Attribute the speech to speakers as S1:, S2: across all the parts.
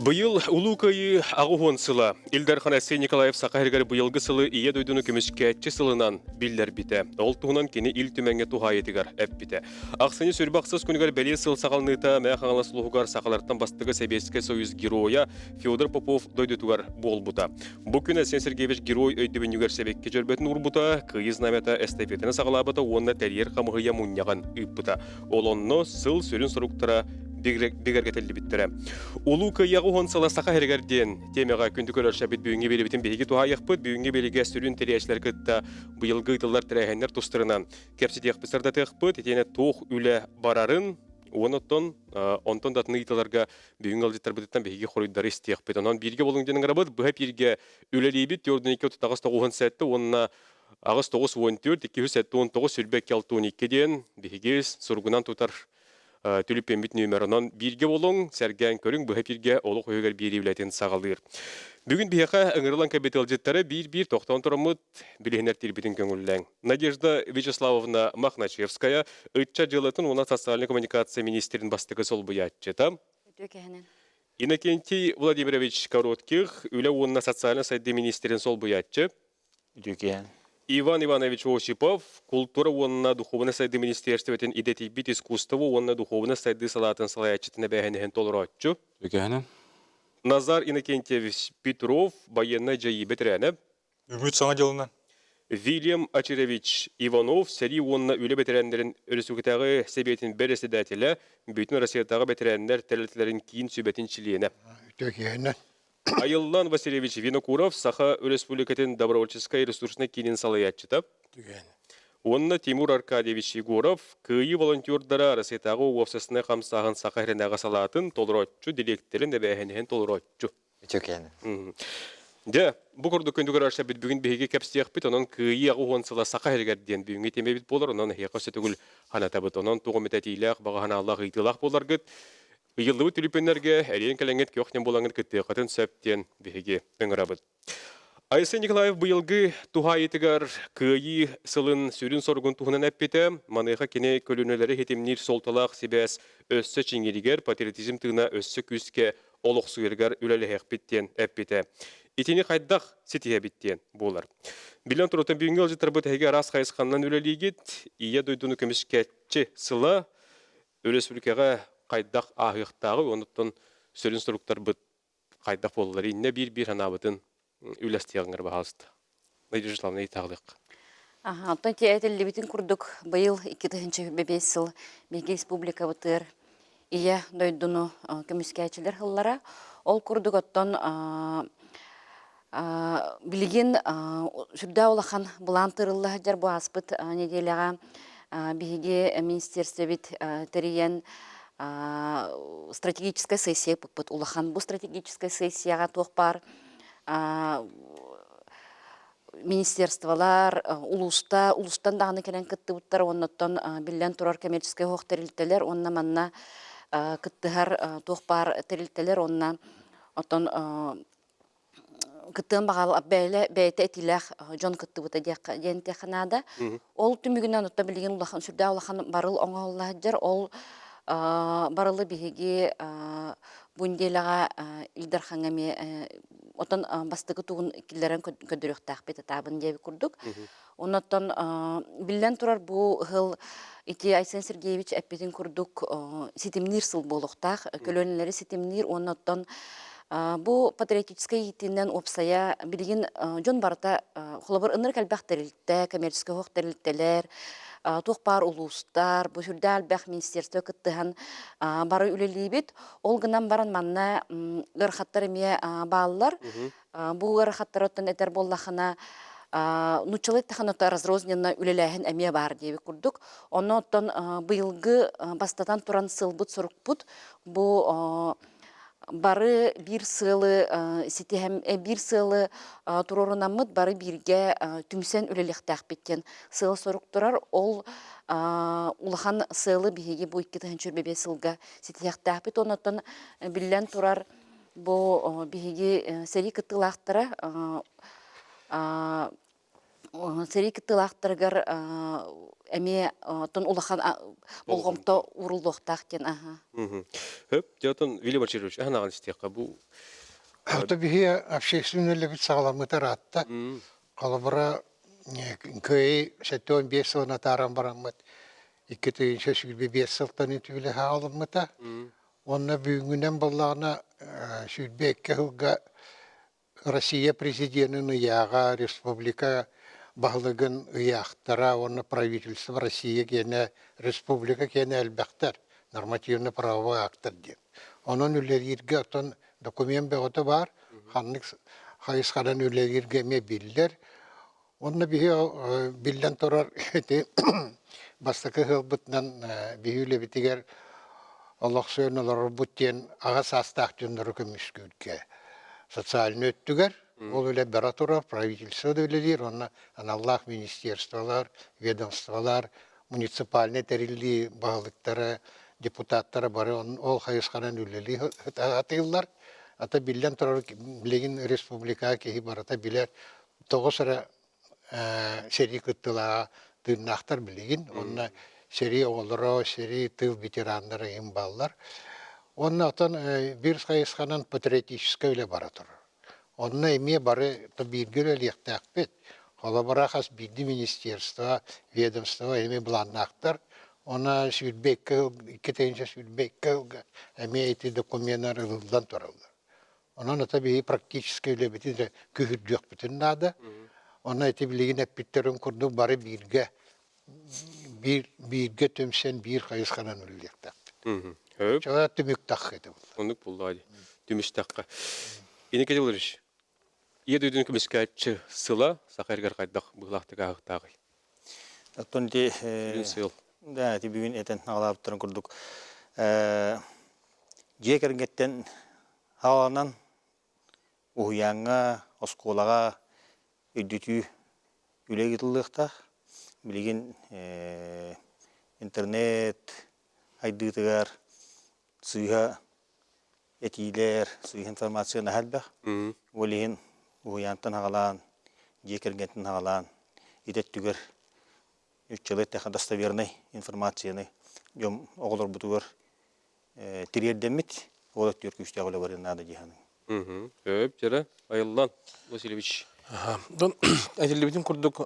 S1: Быйыл улукайы ағуғын сыла. Илдархан Әсей Николаев Сақайыргар быйылғы сылы ие дойдуны көміскәтчі сылынан билдер біті. Ол туғынан кені ил түмәңе туға етігар әп біті. Ақсыны сүрбақсыз күнігар бәле сыл сақалныта мәқ аңала сұлуғар сақаларттан бастығы Сәбеске Союз героя Федор Попов дойдутугар бол бұта. Бұ күн Әсен Сергеевич герой өйдібін югар сәбекке жөрбетін ұрбұта, күйіз намета эстафетіні сақалабыта, онына тәрьер қамығыя мұнияған үппіта. Ол онны сыл сүрін сұруқтыра бігергетелді біттірі. Улука яғуғын сала сақа әргерден темеға күндікөр өршәбіт бүйінге белебітін бейгі туға яқпыт, бүйінге белеге сүрін тәрияшілер күтті бұйылғы ұйтылар тірәйхендер тұстырынан. Кәпсет яқпыстарда тәқпыт, етені тоқ үлі барарын, онытын, онтын датыны ұйтыларға бүйін алжеттар бұдыттан бейгі қорыйдары істеқпыт. Онан бірге болың денің ғарабыд, бұға бірге үлелейбіт, өрден 2-9 сәтті, онына ағыз 9-14, 2-19 сүрбәк 6-12 ден бейгі сұрғынан тұтар түліппен біт нөмірінен бірге болың, сәрген көрің бұға бірге олық өйгер бір евләтен сағалыр. Бүгін бейқа ұңырылан кәбетел жеттері бір тоқтан тұрамыд білігінер тербетін көңілләң. Надежда Вячеславовна Махначевская ұйтча жылытын оны социальный коммуникация министерін бастығы сол бұятчыта. Иннокентий Владимирович Коротких үлі онына социальный сайды министерін сол бұятчы. Иван Иванович Осипов, культура онна духовный сайды министерстветін идетибит искусству онна духовный сайды салатын салаячетіне бәхінген толыратчу. Назар Иннокентьевич Петров, военный жайыбет рәніп.
S2: Үміт саңа делінен.
S1: Вильям Ачеревич Иванов, сәри онна үлі бетерәндерін өрісугітағы себетін бәресі дәтілі, бүтін Россиятағы бетерәндер тәлітлерін кейін сөбетін чилиені. Айыллан Васильевич Винокуров, Саха Республикатын добровольческой ресурсной кинин салаятчыта. Онна Тимур Аркадьевич Егоров, күйі волонтердара Россиятағы офсесіне қамсағын Сахаринағы салатын толыротчу, директорын да бәхінген толыротчу. Де, бұл құрды көндігір арша біт бүгін бейге кәпстияқ біт, онын күйі ағуғын сала Сахаригерден бүйінге теме біт болар, онын хеқасы түгіл ханата біт, онын туғы метәтейләқ, бағағана Аллах ұйтылақ болар күт. Үйілдігі түліпенлерге әрен кәләңет көқтен болаңын күтті қатын сөптен бейге өңірабыд. Айсы Николаев бұйылғы туға етігар күйі сылын сүрін сорғын туғынан әппеті, манайға кене көлінелері хетемнер солталақ себәс өссі чеңгелігер патриотизм тығына өссі күске олық сұйыргар үләлі әқпеттен әппеті. Етені қайдақ сетіге біттен болар. Білен тұрытын бүйінгі алжеттар бұд әйге рас қайысқаннан үләлігет, ие дойдуны көмішкәтчі сыла Республикаға қайдақ ағықтағы, оныттың сөрін сұруқтар бұд қайдақ болылар. Инне бір ханабытын үләстияғыңыр бағалысты. Надежда Славна етағылық.
S3: Аттан теәтелі бітін күрдік бұйыл 2005 сыл Беге Республика бұтыр ие дойдуну көміскәчілер ғыллара. Ол күрдік оттан білген жүрді олақан бұлантырылы жар бұ аспыт неделяға Беге министерстве бит тәрейен стратегическая сессия пыппыт улахан. Бұл стратегическая сессияға тоқпар министерстволар, улустан дағыны келен кітті бұттар, оннаттан білден тұрар коммерческий хоқ тәрілтелер, онна манна кіттігар тоқпар тәрілтелер, онна оттан кіттігін бағал бәйті әтіләқ жон кітті бұта ден текінада. Ол түмігінен отта білген улахан, сүрді улахан барыл оңа жар, ол барылы бігеге бұнделаға илдархаңаме отан бастығы туғын кілдерін көдіріқтақ беті табын дебі күрдік. Онаттан білден тұрар бұл ғыл ити Айсен Сергеевич әппетін күрдік сетімнер сыл болуқтақ, көлөнелері сетімнер, онаттан бұл патриотическай етінен опсая білген жон барыта қолабыр ыныр кәлбәқ тәрілтті, коммерческий хоқ тәрілттелер, тоқпар улустар, бұл жүрді әлбәқ министерство күттіған бары үлелейбет. Ол ғынан баран манна ғырқаттар еме бағылар. Бұл ғырқаттар оттан әтер боллақына нұчылы тәқан отта разрозненно үлеләйін әме бар дейбі күрдік. Оны оттан бұйылғы бастатан тұран сылбыт, сұрықпыт. Бұл бары бір сылы тұрорынамыд бары бірге түмсен үлелектәқ беттен сылы сұрық тұрар. Ол улахан сылы бігеге бұл 2-4 сылға сетияқтәқ бет. Онаттан білен тұрар бұл бігеге сәрі күттілақтыра сери кыттылаахтарыгар эме тон улахан болгомто урулдуохтаахтен аха.
S1: Хөп, жотон Вилли Вачирович, ахнаган истиякка бу.
S2: Ата бихи общественный лебит сагаламыта ратта. Калабара көй сеттон 5 сылына таран бараммыт. 2-нче сүлбе 5 сылтан түле хаалымыта. Онна бүгүнен балларына сүлбе 2 жылга Россия президентын ыяга республика баглыгын ыяктара, онна правительство Россия кене республика кене элбактар. Нормативный правовой актор деп. Onun üllerge ton dokumen begotu var. Hanlık hayız kalan üllerge me biller. Onunla bir bilden torar bastakı hılbıtnan bir hüle bitiger Allah söylener butyen ağas astaqtınları kömüşkülke. Sosyalini öttüger. O öyle beratora правительство da öyle der. Onunla Allah ministerstvalar, ведомстволар, municipalne terilli bağlıkları депутаттары бары ол хайысқанан үлелі атылар. Ата билен тұрар білеген республика кейі барата билер 9 ара сери күттілаға тыыннақтар білеген. Онна сери оғылыра, сери тыл ветерандары ең балылар. Онна атан бір хайысқанан патриотическа өлі бара тұрар. Онна еме бары табиргер өліяқтақ бет. Ола бара қас биді министерство, ведомство еме бұланнақтар. Ona sürdbekke, 2-nче sürdbekke, эми эти документтар ылдан туралды. Онан tabii практически öyle bitir kühürcük bütün nada. Ona эти bilgin epitlerin kurdu bari birge tümsen bir kayıskanan öldükte.
S1: Höp.
S2: Çoğu tümük takkıydı.
S1: Onluk buldu hadi. Tümüş takka. Yine kedi oluruz. İyi duydun ki miskatçı sıla, sakayırgar kaydak bıhlaktı kağıttağı.
S4: Tonti
S1: Sıyıl.
S4: да тибигин этен алаптырын курдук. Жекергеттен хаванан уянга осколага өйдөтүү үлегитилдыкта билген интернет айдытыгар сыйга этилер сый информацияны халба. Олин уянтан хагалан жекергеттен хагалан идеттүгөр Üççelet достоверной информацияны жом оголор бутугар тирердемит олат төркүштө оголор бар нада жиханы.
S1: Höp, jara Ayıllan Васильевич.
S5: Дон әйтелебитин курдук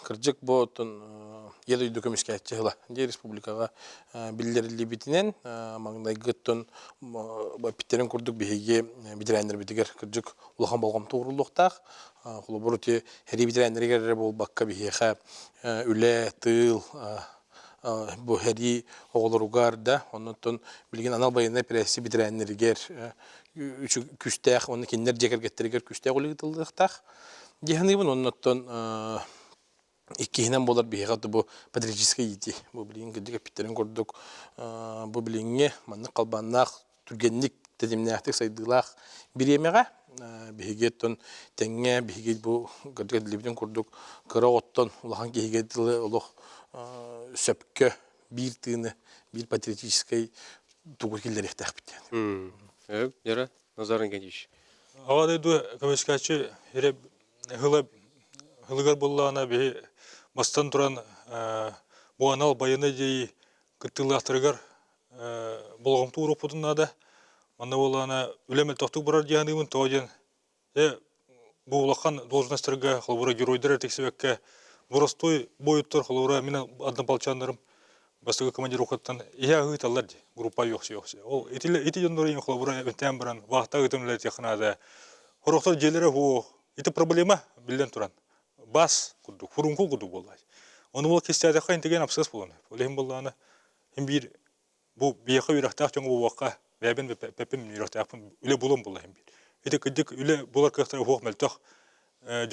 S5: кыржык ботун еды документскәтче хыла. Де республикага биллерилибитинен маңдайгыттын бапиттерин курдук биһиге битерәндер битигер кыржык улахан болгом туурулуктак. Хулубурути хери битерәндергер болбакка биһиха үле тыл бу хери оголоругар да оннотон билген анал байына пресси битерәндергер үчү күстәк оны киндер жекергеттергер күстәк улыгытылдыктак. Диханыбын оннотон иккиһинен болар биһигаты бу патриотический ити. Бу билин гыдыга питтерин көрдүк. Бу билинге манны калбаннак түргенник тедимнәхтек сайдылах биремеге биһигеттон теңге биһиге бу гыдыга дилибин көрдүк. Кыра оттон улахан киһигетиле олох сөпкө бир тыны бир патриотический тугур килдерехтәк бит.
S1: Höp, jara Nazarın Genç.
S6: Ağadaydı kömeskatçı herep hılıgar bullağına bir bastan turan bu anal bayını deyi kıttılақтырыгар болғымты ұрып бұдынна да мана болағына үлемел тоқтық бұрар дегенімін тоғаден бұл улахан должностырға қолбыра геройдыр әртексебекке бұрастой бойыттыр қолбыра мен адын балчандарым бастығы командировкаттан ия ғыталар де группа жоқсы. Ол еті жондары ең қолбыра өттен бірін вақта ғытымлер текінады. Хорықтар желері ол еті проблема білден тұран. Бас құдық, фурунқыл құдық болай. Оны ол кестеді қайын деген апсыз болуны. Олайын болағына бір бұл бияқы үйрақтақ жоңы бұл уаққа бәбін пәпін үйрақтақпын үлі болуын болайын бір. Еті күдік үлі болар қықтары хоқ мәлтақ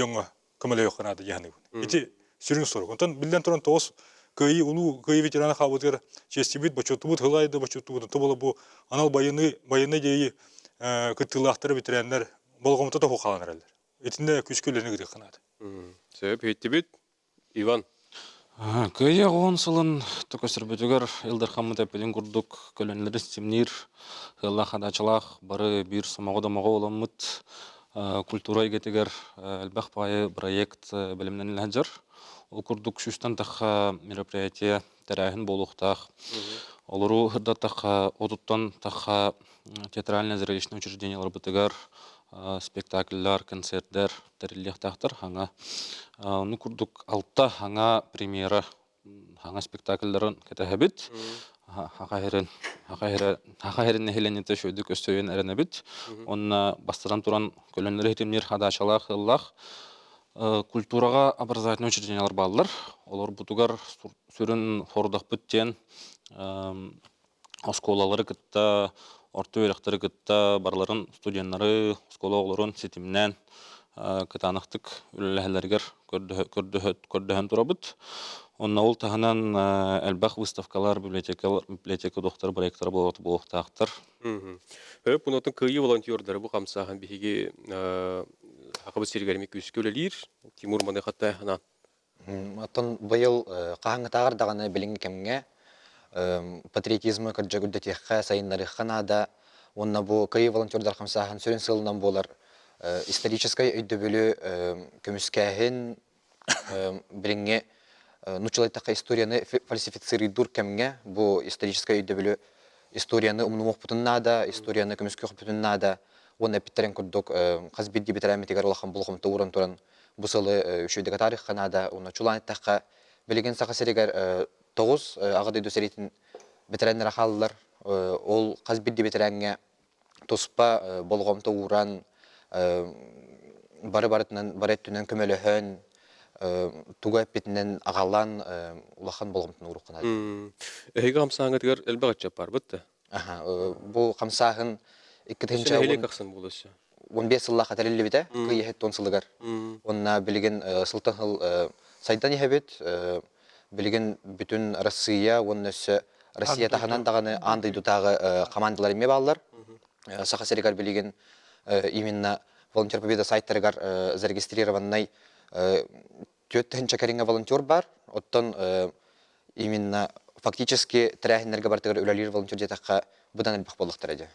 S6: жоңы көмілі еқінады яғны. Еті сүрін сұры. Онтан білден тұран тоғыз күйі ұлу күйі ветераны қабытыр честебет бачоты бұд ғылайды бачоты бұд. Тобылы бұл анал байыны дейі күттілақтары ветеряндар болғымыта да хоқаланыр әлдер. Етінде күшкөлеріне күдік қынады.
S1: Сөп, еттебет, Иван.
S7: Көйе оғын сылын төкөсірбетігер елдер қамыт әпеден күрдік көлінлері стемнер ғылла қадачылақ бары бір самағыда маға оламыд культура игетигер элбах пайы проект билимнен ләҗер. Ол курдук шустан таха мероприятие тәрәһен болуктах. Олору хырда таха одуттан таха театральное зрелищное учреждениялар бытыгар спектакльлар, концерттер тәриллехтахтар хаңа. Ну курдук алтта хаңа премьера хаңа спектакльларын кетәһәбит. Хакайрен нехеленете шөйдүк өстөйен эренебит. Онна бастадан туран көлөнлөр хитимнер хадашалах хыллах культурага образовательный учреждениялар баллар. Олар бутугар сүрүн хордах бүттен осколалары кытта, орта өрәктәре кытта барларын студентлары, оскологларын сетимнән кытаныктык үләһәләргә көрдөһөн турабыт. Онна ул таһанан әлбах выставкалар, библиотека доктор проекттар булуктактыр.
S1: Бунотун кыйы волонтёрдары бу камсахан биһиги хакыбы сиргәрме күскөлелир. Тимур маны хатта хана.
S8: Атын быйыл кахаңы тагыр даганы билинге кемге патриотизмы кырҗагүдә техка сайыннары ханада онна бу кыйы волонтёрдар камсахан сөрен сылынан болар историческая өйдөбөлү көмүскәһин билинге нучылайтакка историяны фальсифицируйдур кемге бу историческая өйдөбөлү историяны умнумук бутуннада историяны көмүскө бутуннада онна питтерен курдук казбидди битерәмитигәр улахан булгым туран туран бусалы үшөйдәге тарих канада онна чуланаттакка билеген сакасеригер 9 агыды дөсеритин битерәннәр халлар ол казбидди битерәнгә тоспа болгомто уран бары-барытынан бареттүнен көмөлөһөн туга питнен агалан улахан болгомтун уруккана.
S1: Эге камсааңа тигер элбагача бар битте.
S8: Бу камсаһын 15 сылла хатарылы бите, кыйы тонсылыгар. Онна билген сылтан хыл сайдан ябет, билген бүтүн Россия, оннысы Россия таханан даганы андай дутагы командалар эме баллар. Сахасеригар билген именно волонтер победа сайттарыгар зарегистрированный төттен чакаринга волонтер бар. Оттон именно фактически трәһиннәргә бартыгар үләлер волонтер дитакка будан элбах болуктар иде.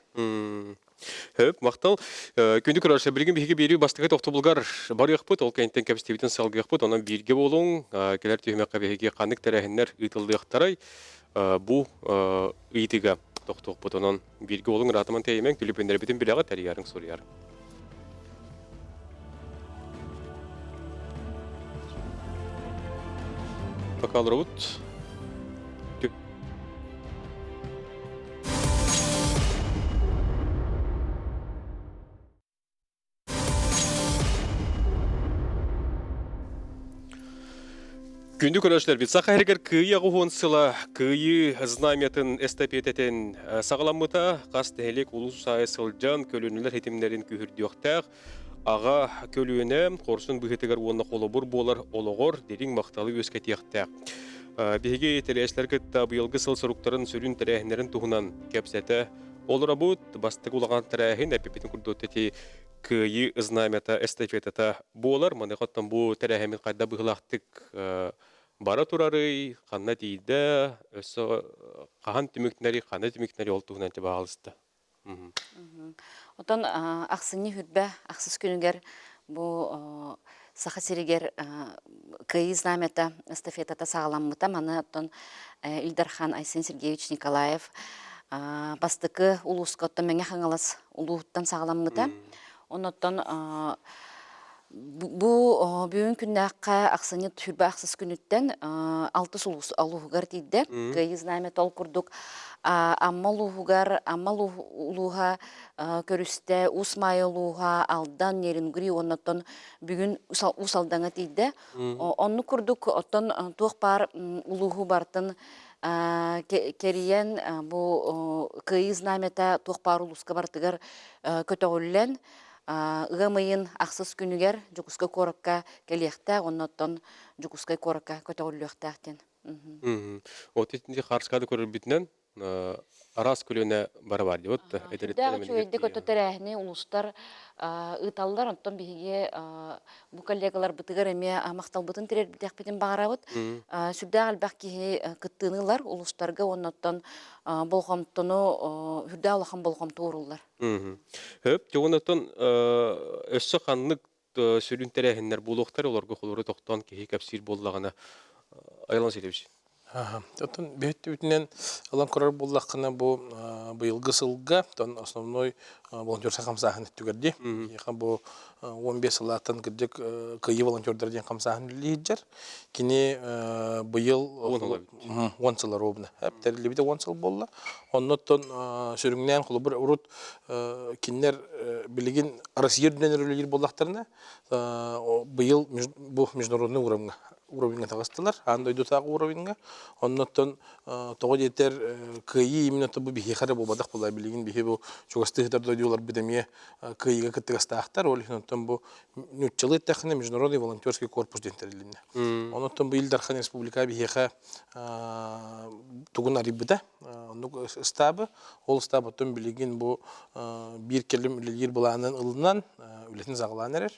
S1: Хөп, мактал. Күндү көрәшә билген биһиге бери бастыгы тохтобулгар бар яқпыт, ол кәнтен капстебитен салгы яқпыт, онан бирге болуң, келер түймәккә биһиге канык тәрәһиннәр ытылды яктарай. Бу ыйтыга тохтопыт, онан бирге болуң ратыман тәймән күлүпендер битен биләгә тәриярең сорыяр. Bakalrut. Күндү көрәшләр бит сахаргар кыйы агуонсыла кыйы знаметын эстафететен сагаламыта кастелек улус сайсылжан көлөнүлөр хетимнерин күһүрдүктәк ага көлүнө корсун быгытыгар уонна колобур болар ологор дерин макталы өскетияктак. Биһиге телешлер кытта быйылгы сыл соруктарын сүрүн тәрәһиннәрен туһунан кепсәтә олорабут бастык улаган тәрәһин әпипетин курдоттети кыйы знамета эстафетата болар маны каттан бу тәрәһимин кайда быгылактык бара турары канна тийде өсө кахан түмүкнәри ол туһунан те багылысты.
S3: Отон аксыны хүрбә, аксыз күнүгәр бу сахасиригер кыйы знамета эстафетата сагаламмыта маны оттон Илдархан Айсен Сергеевич Николаев бастыкы улуска оттон меңе хаңалас улууттан сагаламмыта. Оноттон бу бүгүн күннәккә аксыны хүрбә аксыз күнүттен 6 улус алуугар тиде. Кыйы знамета ол курдук аммалууга көрүстө усмайылууга алдан нерингри оннотон бүгүн усалдаңа тийде. Онну курдук оттон туох бар улуугу бартын кериен бу кыйы знамета туох бар улуска бартыгар көтөгүллен ымыйын аксыз күнүгер жукуска коракка келиякта оннотон жукуска коракка көтөгүллүктактен.
S1: Отитинде харскады көрөр битнен арас көлөне бары бар деп отта.
S3: Сүрдәгы чөйдө көтөтөрәһне улустар ыталлар онтон биһиге бу коллегалар бытыгар эме макталбытын тирер битәкпитен багарабыт. Сүрдәгы албак ки кыттыныйлар улустарга оннотон болгомтону сүрдәгы алахан болгом тууруллар.
S1: Хөп, жоғынатын өссі қанлық сүрін тәрәхінлер болуқтар, оларға қолыры тоқтан кеге кәпсір болдағына айлан сөйлеуші.
S5: Оттон бөтті бүтінен алан көрөр боллаққына бұ бұйылғы сылға, тон основной волонтер сақамсағын өттігерді. Еқан бұ 15 сылаттан кірдік күйі волонтердер ден қамсағын үлейджер. Кені бұйыл 10 сылар обына. Әптәрілі біде 10 сыл болла. Оннаттон сүріңнен құлы бір ұрыт кенлер білеген арасиерден өрілер боллақтарына бұйыл бұ международный уровеньга тагыстылар, андойду тагы уровеньга. Оннотон того жетер кыйы именно табу бихи хары болбадак болай билигин бихи бу чугастыгдар дойдулар бидеме кыйыга кыттыгастаактар ол оннотон бу нютчылы тахны международный волонтерский корпус дентерилинне. Оннотон бу Илдархан республика бихиха тугун арибыда онну стабы ол стабытын билигин бу бир келим үлелер буланын ылынан үлетин загылан эрер.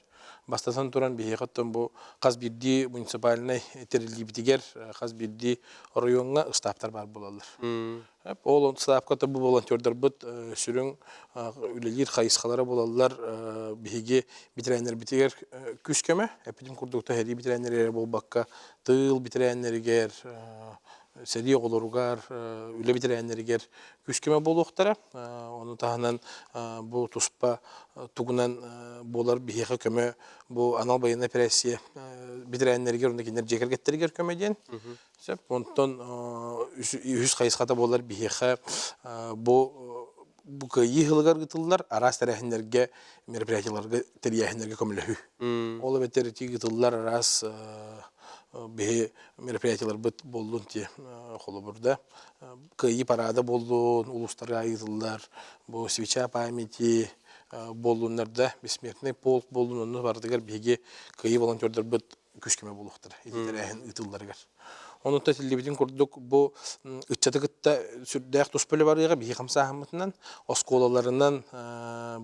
S5: Бастасан туран бихиғаттан бұл Қазбирди муниципальный терилибитигер Қазбирди районға ұстаптар бар болалар. Ол ұстапқаты бұл волонтердар бұд сүрін үлелер қайысқалары болалар бихиге бітірәнер бітігер күшкеме. Әпетім күрдікті әді бітірәнер бол баққа тыл бітірәнергер сәди оғылыруғар, үлі бітірәнергер күшкеме болуқтара. Оны тағынан бұл тұспа тугунан болар бихиға көмө бу анал байын операция битирәннәргә онда кинер жекер геттергер көмөден. Сеп онтон 100 кайсыката болар бихиға бу кыйылгар гытыллар арас тәрәһеннәргә мероприятияларга тәрәһеннәргә көмөлөһү. Ол бетер тигытыллар арас бе мероприятиялар бит болдун ти холобурда кыйы парада болдун улустарга айылдылар бу свеча памяти болдуннарда бессмертный полк болдун бардыгар биге кыйы волонтердер бит күшкеме болуктар идерәһен ытылларга оны тәтилебитин курдук бу ытчатыгытта сүрдәк туспөлө барыга биге хамсахмытынан осколаларынан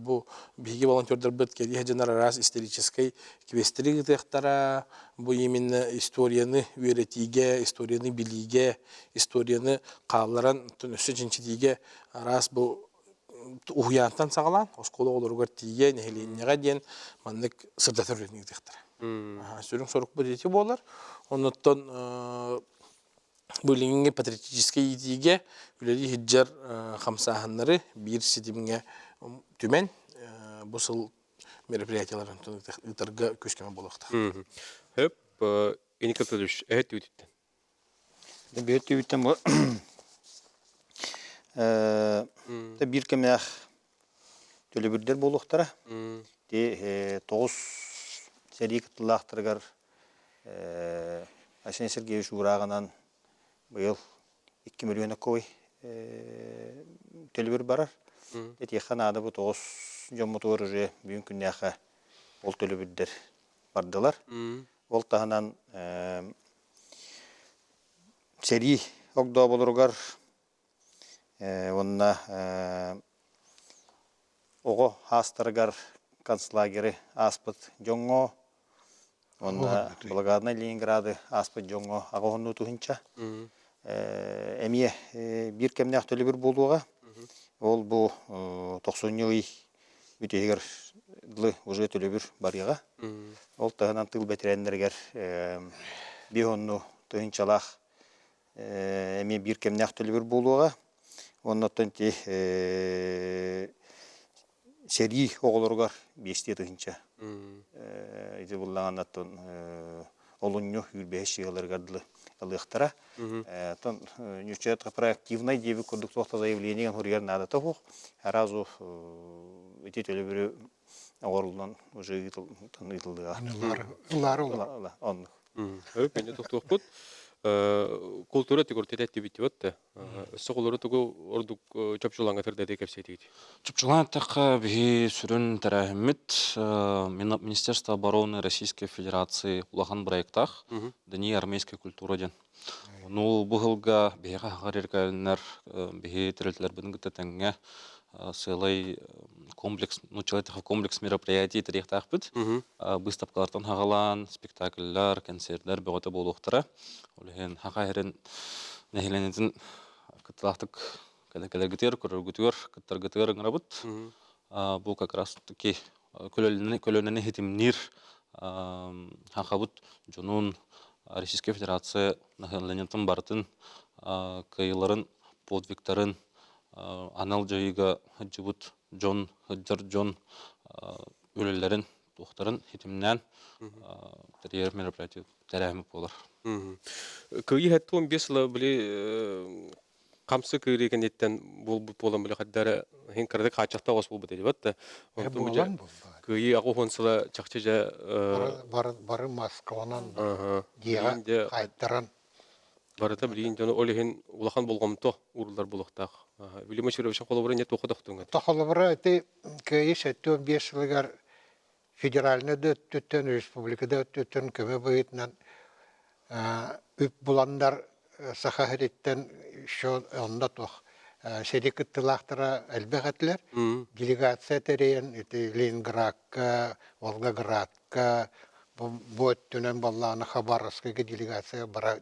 S5: бу биге волонтердер бит кеди хәҗәнәр раз исторический квестригтәхтара бу именно историяны үеретиге историяны билиге историяны калларан төнөсө жинчидиге раз бу уянтан сагалан осколы олоргар тиге нехеленега ден маннык сырдатырын дихтара. Сүрүн сорук бу болар. Оннотон бөлүнгө патриотический идеге үлери хиджар хамсаханнары бир сидимге түмен бусыл мероприятияларын тынытырга көчкеме болакта.
S1: Хөп, иникатылыш әт үтүттен.
S4: Бөтті үттен бұл. Бір кемнәқ төлі бірдер болуқтара. 9 сәрі кіттілақтырғар Асен Сергеевич Урағынан бұл 2 миллион көй төлі бір барар. Еқан ады бұл 9 жомытуыр уже бүйін күннәқі ол төлі бірдер бардылар. Ол тағынан сәрі оғда болырғар онына оғы астырғар концлагері аспыт жоңго онына Благодатный Ленинграды аспыт жоңго ағығыны тұхынша әмие бір кемнәқ төлі бір болуға ол бұл 90 үй бүтегер уже төлі бір барыға ол тағынан тыл бәтірәндергер бейонну тұхыншалақ әме бір кемнәқ төлі бір болуға оннаттан те сәрі оғылырғар бесте тұхынша Иде буллаган аттон олунню үрбе шегаларгадылы алыктара. Тон нючетка проактивный деби курдук тохта заявление хурьер надо тохух. Разу эти төлөбүрү агорулдан уже итылды.
S2: Лару.
S4: Он.
S1: Хөп, менде тохтук бут. культура тигуртет әттибитти батты. Соғылыры тугу ордук чөпчулаңа тырдады кепсетейді.
S7: Чупчулан таққа бігі сүрін тәрәхіммет Министерство обороны Российской Федерации улахан проектах діни армейской культура ден. Ну, бұғылға бігі ғареркәлінер бігі тірілтілер бұдың күтті тәңге сылай комплекс, ну, человек комплекс мероприятий тарихтах бит, выставкалардан хағалан, спектакльлер, концертлер бөгөті болуқтыра. Олеген хақайырын нәхеленетін кыттылақтық кәләгітер, көріргітер, кыттаргітер ғырабыт. Бұл как раз таки көлөнені хетимнир хақабыт жонун Российская Федерация нәхеленетін бартын кайыларын, подвигтарын анал жайыга хаджыбыт Джон, хаджар Джон өлелерін, тоқтарын хетимнен тәрер мероприятия тәрәхімі болар.
S1: Күйі хәтті 15 ла білі қамсы күйреген еттен болбыт болан білі қаддары хен кірдік қачақта қос болбыт еді бәтті.
S2: Болан бұл.
S1: Күйі ағу қонсыла чақчы жа...
S2: Бары Москванан деға қайттаран.
S1: Барыта білейін жоны олеген улахан болғамто урылдар болуқтақ. Вильям Ичеровича қолы не тоқыдықтың?
S2: Тоқылы бұры әті көйі 15 жылығар федеральны дөттіттен, республикада дөттіттен көмі бұйытынан үп бұландар сақағыреттен онда тоқ серек ұттылақтыра әлбәқ әтілер. Делегация тәрейін Ленинградқа, Волгоградқа, бұйттінен балланы Хабаровскайға делегация бара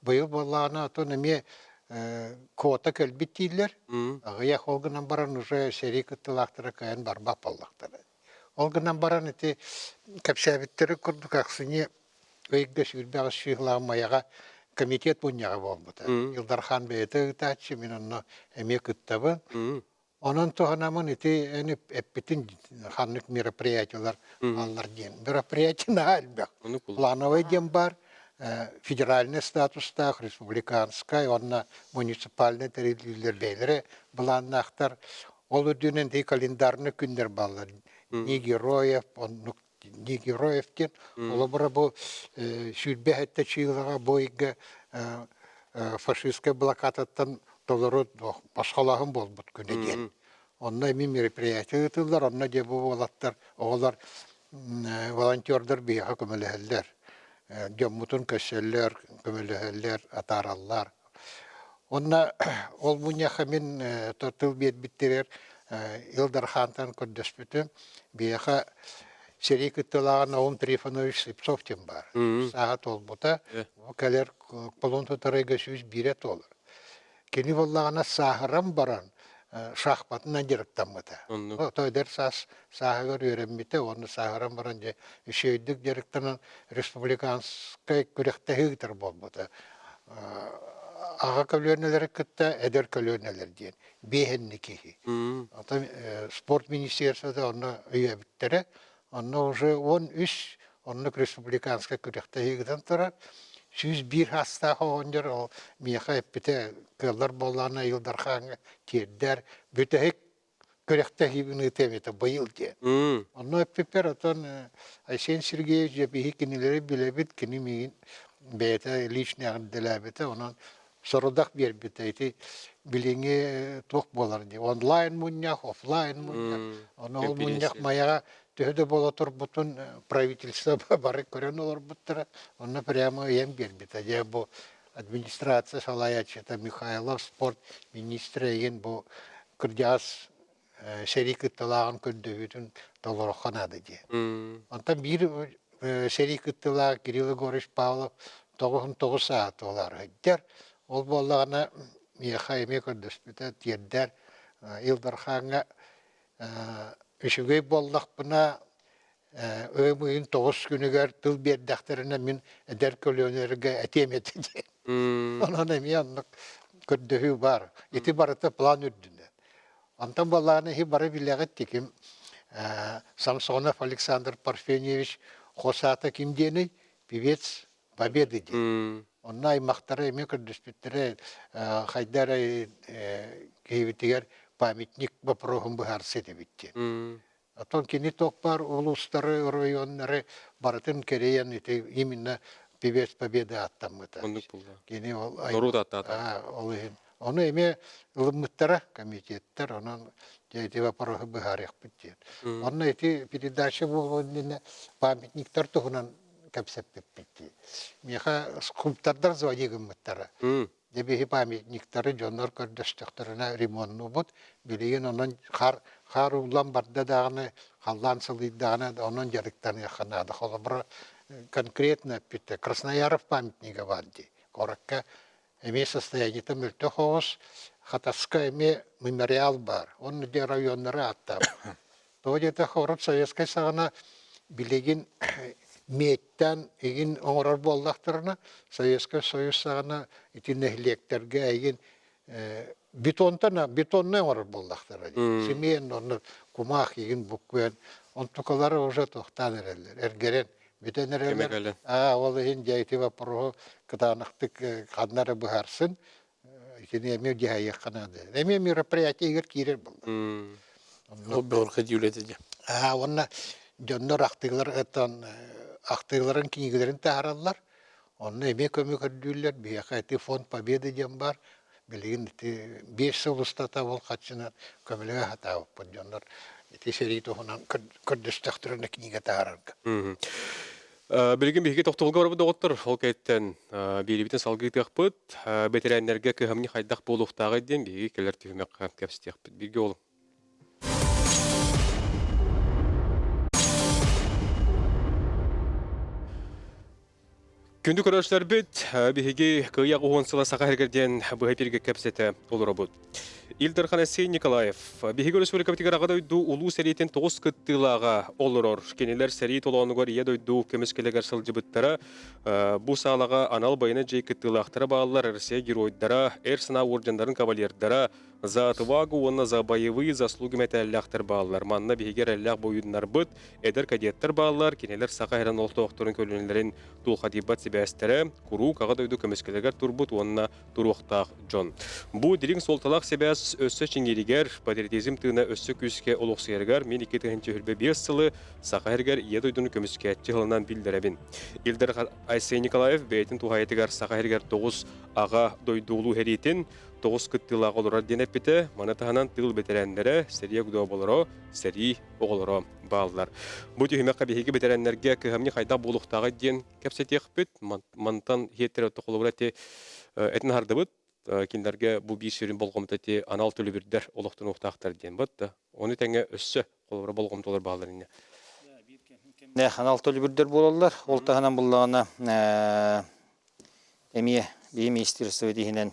S2: Быйыл балланы атон эме кота көлбиттилер. Ағыяқ олғынан баран уже серик ұттылақтыры кайын барбақ боллақтыры. Олғынан баран эти кәпсәбіттері күрдік ақсыне өйгі сүрбәғі шүйғылағы маяға комитет бұнняға болбыты. Илдархан бәйті ұтатшы мен оны әме күттабы. Онын тұғанамын эти әппетін ханнык мероприятиялар аллар ден. Мероприятина әлбәқ. Плановый ден бар. Федеральный статустах, республиканская, онна муниципальный территориялар бейлері бұланнақтар. Ол өдінен дей календарны күндер балар. Ни героев, ни героевтен. Олы бұра бұл сүрбе әтті чиғылыға бойғы фашистская блокадаттан долары басқалағын бол бұд күнеден. Онна емен мероприятия ұтылар, онна де бұл олаттар, оғылар волонтердар бейға көмілі Жоммутун көсөллөр, көмөлөһөллөр, атараллар. Онна ол муняха мен тотыл бет биттерер Илдархантан көрдөспүтү. Бияха Серик Италаган Наум Трифонович Слепцовтен бар. Саат ол бута, калер полон тотарайга сүз бирет олар. Кени боллагана сахарам баран. Шахматына директамыта. Тойдер сахагар үйренмете, оны сахарам баран же үшейдік директорын республиканскай күректәхігітер болбыта. Аға көлөнелер күтті, әдер көлөнелер дейін. Бейхенні кейі. Спорт министерствода оны үйәбіттері, оны уже 13 онлық республиканскай күректәхігітен тұрар. Сүз бір хастағы оңдер, ол мияқа әппіте көллар болғаны Илдарханға тердер, бүтәхік көректәхігіні теметі бұйыл де. Оны әппепер отын Айсен Сергеевич жепіхі кенелері білебет, кені мейін бәйті личный ағын онын сұрудақ бербет, әйті біліңе тоқ болар де. Онлайн мұнях, офлайн мұнях. Оны ол мұнях маяға Төһөдө бола турбутун правительство бары көрөн олар буттара. Онна прямо ем бербит. Аja бу администрация салаячыта Михайлов спорт министрі еген бу кырдяс серик ыттылаган көндөгүтүн толороханады де. Онта бир серик ыттылаг Кирилл Егорович Павлов 9 саат олар хөддер. Ол боллагана Михайме көрдөспүтө тиердер Илдарханга Үшігей боллақ бұна өймүйін 9 күнігер тыл бердіқтеріне мен әдер көлөнерге әтеметі де. Онан әме анық көрдігі бар. Еті барыты план үрдіне. Антан болағына хи бары білеғет текім Самсонов Александр Парфеневич қосаты кімдені певец Победы де. Онна аймақтары әме көрдіспеттері қайдары кейбетігер памятник бапрохым бахарсы дебитти. Атон кини токпар улустары районнары баратын кереян именно певец победы аттаммыта.
S1: Ондук булла.
S2: Кені ол
S1: Норут аттаата.
S2: Ол ehen. Onu эме ылыммыттара комитеттер, онан жайты вапорохы быхарык биттет. Onun эти передача болгон памятниктер тугунан кепсеппеп битти. Меха скульптордар звадигыммыттара. Дебеһи памятниктары жоннор көрдөстөктөрүнө ремонтну бут. Билеген онон хар улам барда даганы, халлан сылыйдаганы онон жарыктан яханады. Холобро конкретно питте Краснояров памятнига барды. Коракка эме состояние мөлтө хоос хатаска эме мемориал бар. Он де районнары аттап. Тоодета хорот советский сагана билеген меттен эгин оңорор болдактарына Советский Союз сагана итинехлектерге эгин бетонны оңорор болдактары. Семейн онны кумах эгин буквен онтукалары уже тохтан эрелер. Эргерен бетен эрелер. Ол эгин жайты вапору кытаныктык ханнары быхарсын. Итине эме жайы канады. Эме мероприятиегер кирер болду.
S5: Ол бөркө дүүлетеди.
S2: Онна жоннор актыйларын книгелерин таараллар. Онна эме көмөк көрдүлөр. Бияхайты фонд Победы дем бар. Билген 5 жыл устата бол качына көмөлөгө хатабып бу жоннор. Ити серитохунан көрдөстөктөрүнө книга таарарга.
S1: Билген биһиге тоқтолга барбы доғыттыр. Ол кайттан бирибитен салгытыақпыт. Бетерәннәргә көһәмни хайдақ болуқтағы ден биһиге келер түймәк кәпстияқпыт. Бирге ол. Күнді көрәшлер бит, биһиге кыяқ уғынсыла сақа әргерден бұхайпирге кәпсеті олыр бұд. Илдархан Асей Николаев, биһиге республика бітігер ду улу сәретін 9 кыттылаға олырор. Кенелер сәрет оланығар ие дойду көміскелегер сылжыбыттара, бұ сағалаға анал байына жей кыттылақтары бағалар әрсе геройдара, әрсіна ордендарын кавалердара, за отвагу, онна за боевые заслуги мәтәлләқтір бағалар. Манна биһигер әлләқ бойындар бұд, әдір кадеттер бағалар, кенелер сақа әрін олты оқтырын көлінлерін тулқадибат себәстері, күру қаға дойду көміскелегер турбут, онна туруқтақ жон. Бұ дирин солталақ себәс өссі чеңгерігер, патриотизм тыына өссі күске олықсыергер, мен 2025 сылы сақа әргер ие дойдуны көміске әтчі ғылынан білдірәбін. Илдар Айсей Николаев бәйтін туғайетігер сақа әргер 9 аға дойдулу әретін 9 кыттылаға олырар денеп біті, манатағынан тыл бетерәндері сәрия күді болыро, сәрий оғылыро бағылар. Бұ түйімеққа бейгі бетерәндерге күйімні қайда болуқтағы ден кәпсетек біт, мантан хеттері тұқылы әте әтін харды бұд, кендерге бұ бей сөрін болғымды әте анал төлі бірдер олықтың ұқтақтар ден бұд, оны тәңе өссі қолыбыра болғымды олар бағыларыне.
S4: Анал төлі бірдер болалар, ол тағынан бұллағына әмие беймейстірісі өдейінен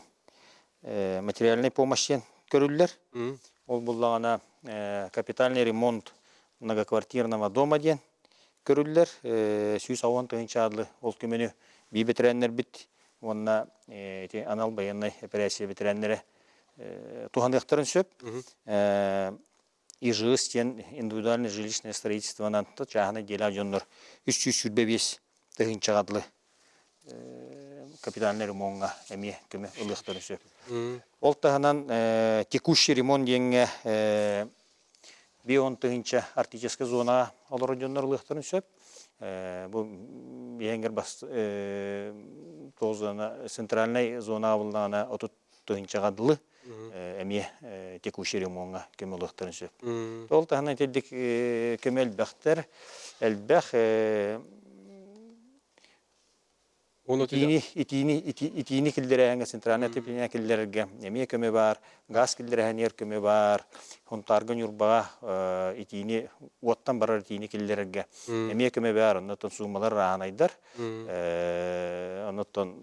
S4: материальный помощь көрүллер. Ол буллагана капитальный ремонт многоквартирного дома ден көрүллер. Сүйс ауан тыгынча адлы ол көмөнү бий бетереннер бит. Онна анал баяннай операция бетереннере тухандыктарын сөп. ИЖС тен индивидуальное жилищное строительство нан чагына дела жоннор 345 тыгынча адлы капитальный ремонтга эми көмө ылыктырып сөп. Ол тағынан текущий ремонт деңге бион тыгынча арктическая зона олар жоннор ылыктырып сөп. Бу еңгер бас центральный зона булдана отут тыгынча гадылы эми текущий ремонтга көмө ылыктырып сөп. Ол тағынан телдик көмөл бактер элбах Итини килдерәңгә центральная отопление килдерергә, эме көмө бар, газ килдерәһәнер көмө бар, хонтаргын юрбага итини оттан барар итини килдерергә. Эме көмө бар, оннан сумалар раанайдар. Оннан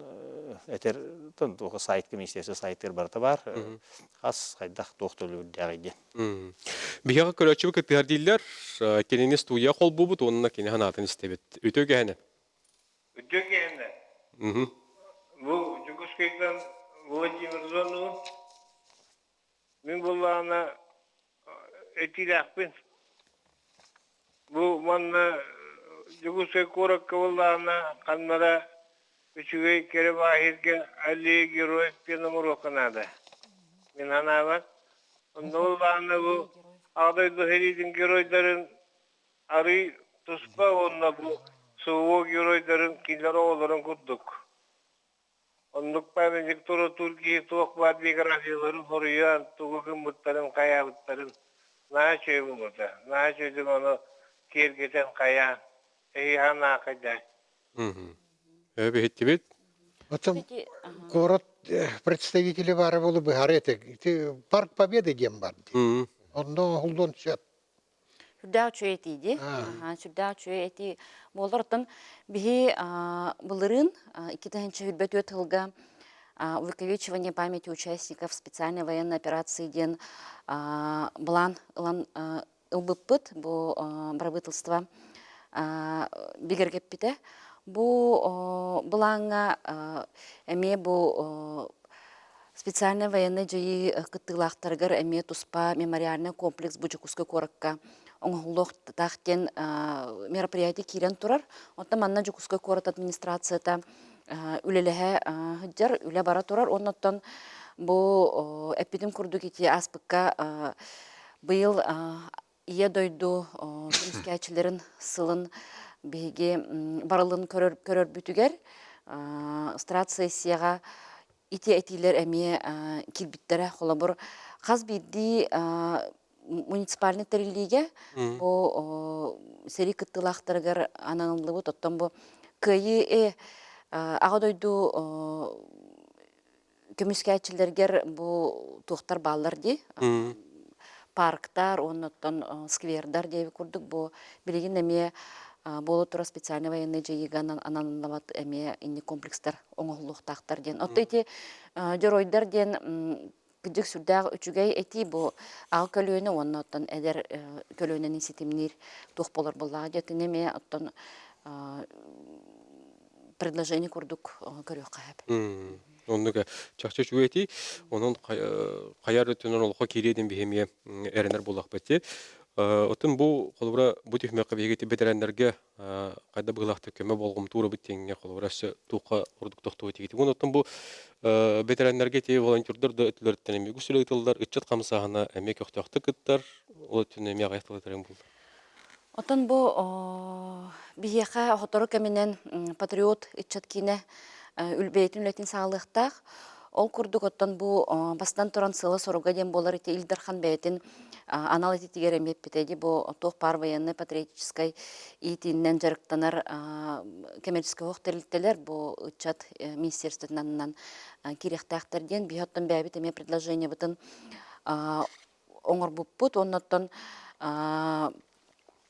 S4: этер тон тога сайт комиссиясы сайттер барта бар. Хас хайдах токтолу дәрәҗә.
S1: Бияга көрәчү көпәр дилләр, кенене студия хол бубут, онна кене ханатын истебет. Үтөгәне.
S9: Үтөгәне. Бу Жугускайдан Владимир Зонов. Мен буллана этиләхпен. Бу манна Жугускай коракка буллана каннара үчүгөй кере баһирге али герой пеномро канада. Мен анабат. Онда буллана бу агдай дохеридин геройдарын ары туспа онна бу soğuk yürüydürün kiler oğların kurduk. Onduk paymencik turu Türkiye tuğuk var biografiyaların horuyan tuğu gımbıtların, kayabıtların. Naa şey bu burada. Naa şeydik onu kergeten kaya. Eyhan akıda.
S1: Öbe hittibit.
S2: Потом
S3: Peki, aha.
S2: город представители бары болу быхар этек. Парк Победы дем бар. Ондон хулдон чат.
S3: Сүрдәү чөй етейді. Сүрдәү чөй еті. Болдыртын бігі бұлырын 2004 жылға увековечивание памяти участников специальной военной операции ден бұлан ылбыппыт бұл правительство бігергеппіті. Бұлаңа әме бұл специальный военный жайы кыттылақтарғыр әме тұспа мемориальный комплекс Бучакускай коракка оңғылық тақтен мероприятие кирен тұрар. Онта манна Жукускай корат администрацията үлелігі хүджар, үле бара тұрар. Оннаттан бұл әппедім күрді кете аспыққа бұйыл ие дойду күміскәчілерін сылын бейге барылын көрір бүтігер. Страцияға ити әтилер әме келбіттері қолабыр. Қаз бейді муниципальный терилиге бу сери кыттылактаргар ананылыбы тоттон бу кыйы агадойду көмүскәчилергер бу тухтар баллар ди парктар оннотон сквердар деп курдук бу билигин эме боло тура специальный военный жайыган ананылабат эме инни комплекстар оңолуктактар ден оттойти жоройдар ден Гыдык сүрдәг үчүгәй әти бу ал көлөөнө оннотон эдер көлөөнүн ситимнир тух болор буллага жетинеме оттон предложение курдук көрөк кайып.
S1: Оннуга чакча чуэти, онун каяр өтөнөн олхо киредин бихемие эренер булак бете. Отын бу колбура бу техмекка бегети бетерендерге кайда быгылакты көмө болгум туура биттеңге колбура туукка урдук токтоо тигити. Онотон бу бетерендерге те волонтердер да өтүлөртөн эми күсүлөтөлөр ычат камсагына эме көктөктө кыттар ол өтүнө эме гайтылдырым бул.
S3: Отон бу бияка хотору кеминен патриот ычат кине үлбейтин үлетин саалыктак ол курдук оттон бу бастан туран сылы соруга ден болар ите Илдархан бейтин анал эти тигеремеп битеди бу тох пар военной патриотической итиннен жарыктанар коммерческий хохтерлиттелер бу ычат министерствотунан кирехтактар ден бихоттон бәбит эме предложение бутын оңор буппут оннотон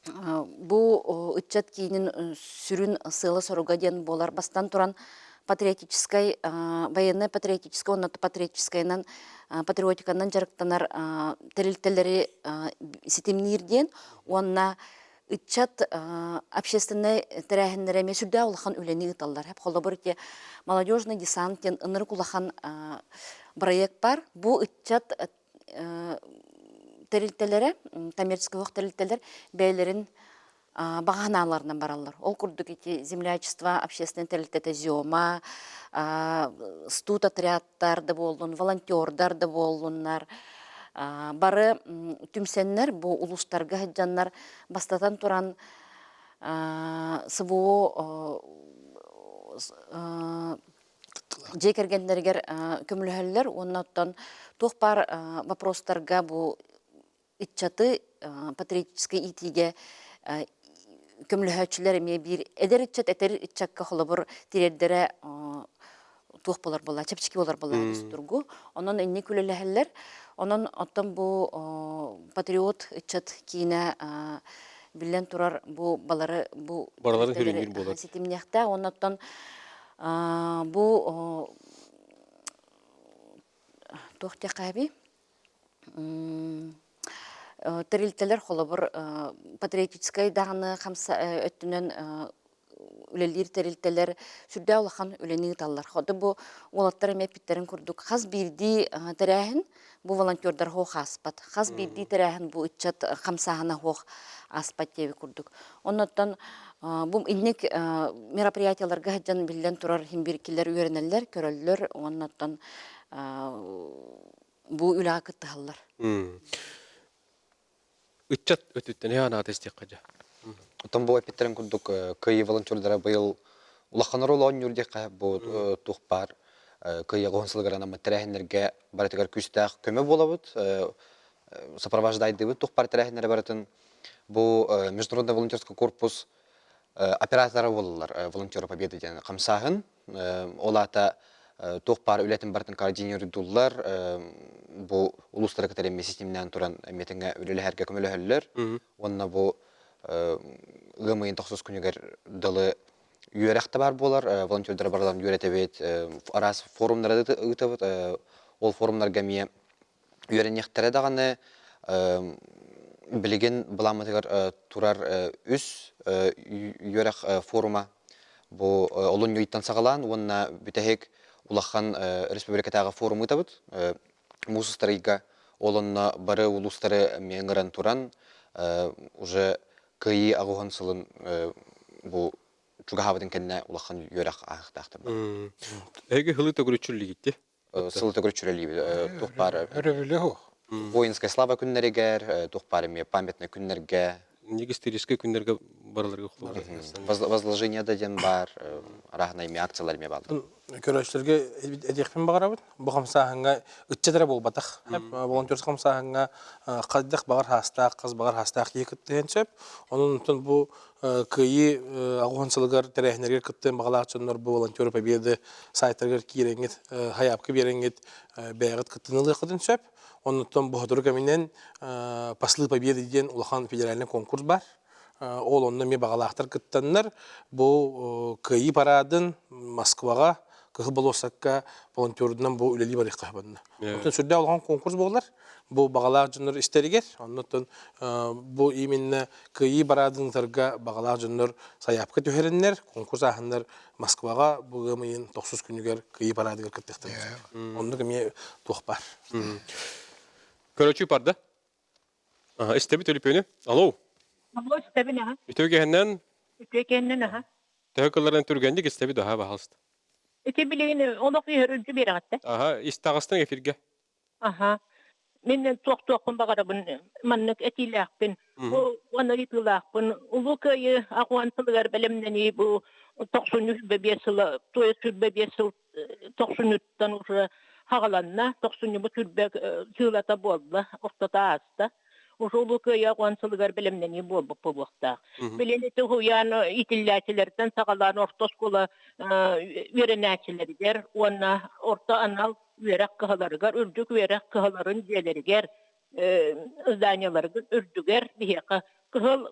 S3: бу ычат кийинин сүрүн сылы соруга ден болар бастан туран патриотической, военной патриотической, онноту патриотическойнан, патриотиканан жарыктанар терилтелери ситимнирден, онна ычат общественный терәһеннереме сүрдә улахан үлени ыталлар. Хәп холобырте молодежный десанттен ыныр кулахан проект бар. Бу ычат терилтелери, коммерческий хок терилтелер бәйлерин бағаналарынан баралар. Ол күрдік еті землячество, общественный терилтеті зиома, студ отрядтарды болуын, волонтердарды болуыннар. Бары түмсеннер, бұл улустарға жаннар бастатан туран сывуы жекергендергер көмілхелер, оннаттан тоқпар вопростарға бұл итчаты патриотический итиге көмлөһөчүлөр эме бир эдер ичет этер ичакка холобур тирердере тух болар була чепчики болар була тургу онон энни күлөлөһөллөр онон оттон бу патриот ичет кийине билен турар бу балары бу
S1: Баралары хүрүнүр болот.
S3: Ситимнехте оннотон бу тохте каби терилтелер холобур патриотической даганы хамса өттүнөн үлелир терилтелер сүрдө улахан үлени таллар. Ходы бу улаттар эмепиттерин курдук. Хаз бирди терәһин бу волонтердар хо хаспат. Хаз бирди терәһин бу ичат хамсагына хо аспат деп курдук. Оннотон бу инник мероприятияларга хаҗан билен турар химбиркилер үйренелер, көрөллөр. Оннотон бу үлакыт таллар.
S1: Ычат өтүттен яна тестек кажа.
S8: Отон бу эпиттерин курдук кыйы волонтерлары быйыл улаханар олон юрдек бу тухпар кыйы гонсылгарана материалнерге баратыгар күстах көмө болобут сопровождайды тухпар терехнер баратын бу международный волонтерский корпус операторы болалар волонтеры победы деген камсагын олата тухпар үлетин бартын координер дуллар бу улустар катерем системнен туран метинге үлелерге көмөлөһөллөр онна бу гымын 9 күнүгөр дылы үйрәкте бар болар, волонтерлар барларын үйрәтебет, арас форумнарда ытыбыт, ол форумнарга ме үйрәнектәре даганы билеген буламытыгар турар үс үйрәк форума бу олон юйттан сагалан, онна бүтәһек улахан республикадагы форум ытыбыт, мусустарыга олонна бары улустары меңгәрән туран уже кыйы агухан сылын бу чугахабытын кенне улахан үйрәк ахтактыр.
S1: Эге хылыта көрүчүлү гитти.
S8: Сылыта көрүчүлү тухпар.
S2: Өрөбүлө хо.
S8: Воинская слава күннәрегер, тухпар ме памятный күннәргә.
S1: Негистериске күннәргә барылырга хулу.
S8: Возложение даден бар, рахнай ме акциялар ме бар.
S5: Көрәшләргә әдәкпен багарабыз. Бу хамсаһынга үтчәдәре булбатак. Волонтер хамсаһынга каддык багар хаста, кыз багар хаста киектен чөп. Onun üçün bu кыйы агонсылыгар терәһнәргә кыттын багалачыннар бу волонтер победы сайттарга киреңет, хаябкы береңет, бәягыт кыттынлыгы кыдын чөп. Onun üçün bu хадырга менен паслы победы дигән улахан федеральный конкурс бар. Ол онны ме багалактар кыттаннар. Бу кыйы парадын Москвага кыгы болосакка волонтерден бу үлели бар икәбәнне. Бүтән сүрдә алган конкурс булдылар. Бу багалар җыннар истәргә. Оннан бу именно кыйы парадын тарга багалар җыннар саяпка төһәреннәр, конкурс ахыннар Москвага бу гымын 9 күнүгәр кыйы парадыга кыттыктыр. Онны кеме тухпар.
S1: Көрөчү парда. Истеби төлөпөнү. Алло.
S10: Алло, истебин аха.
S1: Үтөгәһеннән
S10: Үтекеннен аха.
S1: тәһәккәлләрдән түргәндик истеби даһа баһалст.
S10: Ите билеген олох йөрүнчү берәгәттә.
S1: Аха, истагыстың эфиргә.
S10: Аха. Мен тоқтоқпын багарабын, маннык этиләкпин. Бу ванны тылакпын. Улу көйе агуантылар белемнәни бу 93 сылы, той сүрбе сыл 93-тан уже хагаланна 90 бу сүрбе сылата булды, октата аста. Ушулу көйе агуантылар белемнәни булды бу вакытта. Белене тугуян итилләчләрдән сагалан ортоскола веренәчләргә, онна орта анал Üyerek kıhalarıgar, ürdük üyerek kıhaların diyelerger, ızdanyalarıgın ürdüger, diyeka,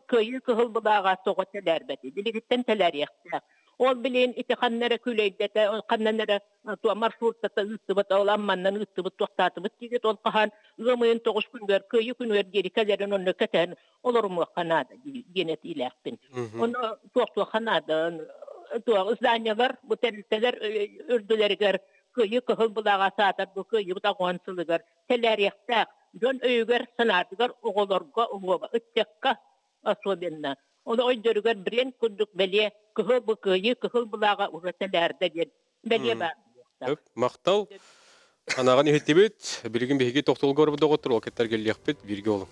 S10: kıyı kıhıl budağa soğu teler beti, diligitten teler yakta. Ol bileyin iti kannara küleydete, kannara marşurtata ıtıbıt, olanmandan ıtıbıt, tohtatıbıt, digit ol kahan, ıgımıyın 9 günler, kıyı günler geri kalerin onu keten, olur mu kanada, genet ilakpin. Onu tohtu kanada, ızdanyalar, bu teler ürdülerger, kıyı kıhıl bulağa saatar bu kıyı bu da qoğansılıgar. Teler yakta, jön öyüger sanardıgar, oğularga, oğuğa, ıttekka asobenna. Onu oydörüger biren kunduk belye, kıhıl bu kıyı, kıhıl bulağa uğra telerde gel. Belye var.
S1: Мактау. Анаган ихтибет, билген беге токтол көрүп доготур, океттер келиякпет, бирге болуп.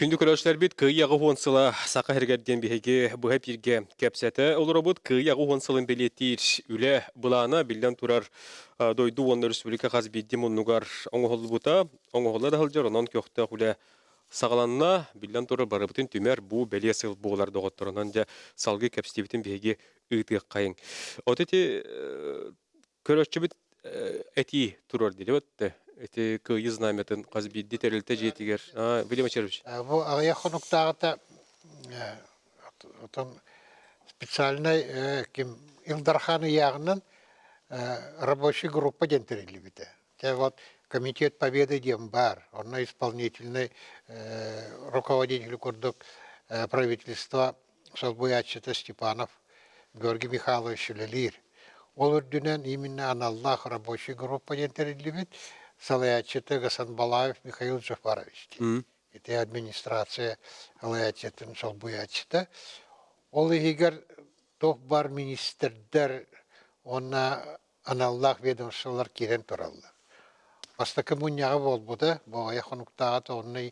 S1: Күндү көрөшлөр бит кыйягы хонсыла сака хергерден беге бу хепирге кепсете олоробут кыйягы хонсылын белетир үле булана билден турар дойду он республика газ биддим онугар оңголбута оңголда халжар онон көктө үле сагаланна билден турар барыбытын түмөр бу белесил булар доготторунан да салгы кепстибитин беге ыты кайын. Отети көрөчүбүт эти турар дилебетте. Эти кыйыз наметин казбидди терилте жетигер. Билем Ачарович.
S2: Бу аяхонуктагыта отон специальный ким Илдархан ягынан рабочая группа дентерили бите. Те вот комитет победы дем бар, он исполнительный руководитель курдук правительства Солбуячета Степанов Георгий Михайлович Лелир. Ол үрдүнен именно аналлах рабочая группа дентерили бит. Салаячеты Гасан Балаев Михаил Джафарович. Это администрация Салаячетын Солбуячета. Ол егер тоқ бар министрдер, онна аналлах ведомстволар кирен тураллар. Пастакы муньяға болбуда, боғая қонуқтаға тоғынны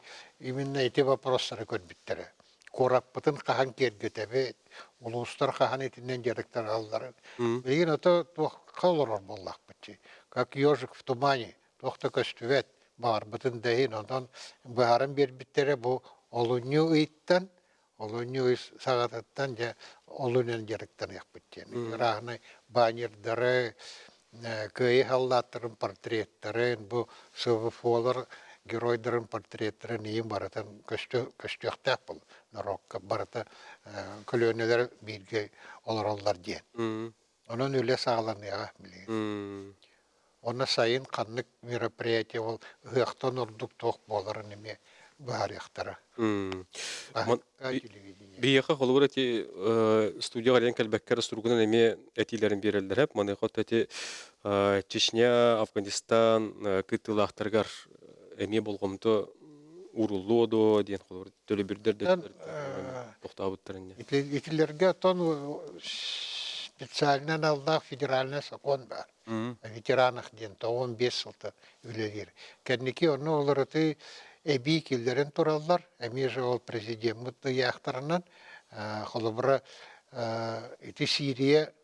S2: именно эти вопростары көрбіттері. Кораппытын қахан кергетебе, улустар қахан етінен жеріктер қалдары. Білген ота қалырыр боллақ бітті. Как ежик в тумане, тоқта көстүвет, бар бұтын дәйін, ондан бұхарын бербіттері бұл олуну ұйттан, олуну сағататтан, олунен жеріктен еқ біттен. Рағыны банердары, көй халлаттырын портреттарын, бұл сывыфолар геройдарын портреттарын ең баратын көстөқтәк бұл. Нарокка барыта көлөнелер бирге олар ден. Onun öyle sağlanıyor bileyim. Ona sayın kanlık meraprijatие ол hıhtan orduk toq boların eme bahar yaktara.
S1: Бияқа қолыбыр әте студияға ден кәлбәккер стругынан әме әтилерін берелдер әп. Маны қот әте Чечня, Афганистан, кытылақтарғар әме болғымды уруллу оду ден қолыбыр төлі бірдер тоқтабыттарын.
S2: Итилерге тон специальный налдақ федеральный закон бар. Ветеранах ден, то 15 сылты үлелер. Кәднеке оны оларыты әбей келдерін туралдар, әме же ол президент мұтты яқтарынан, қолыбыра эти Сирия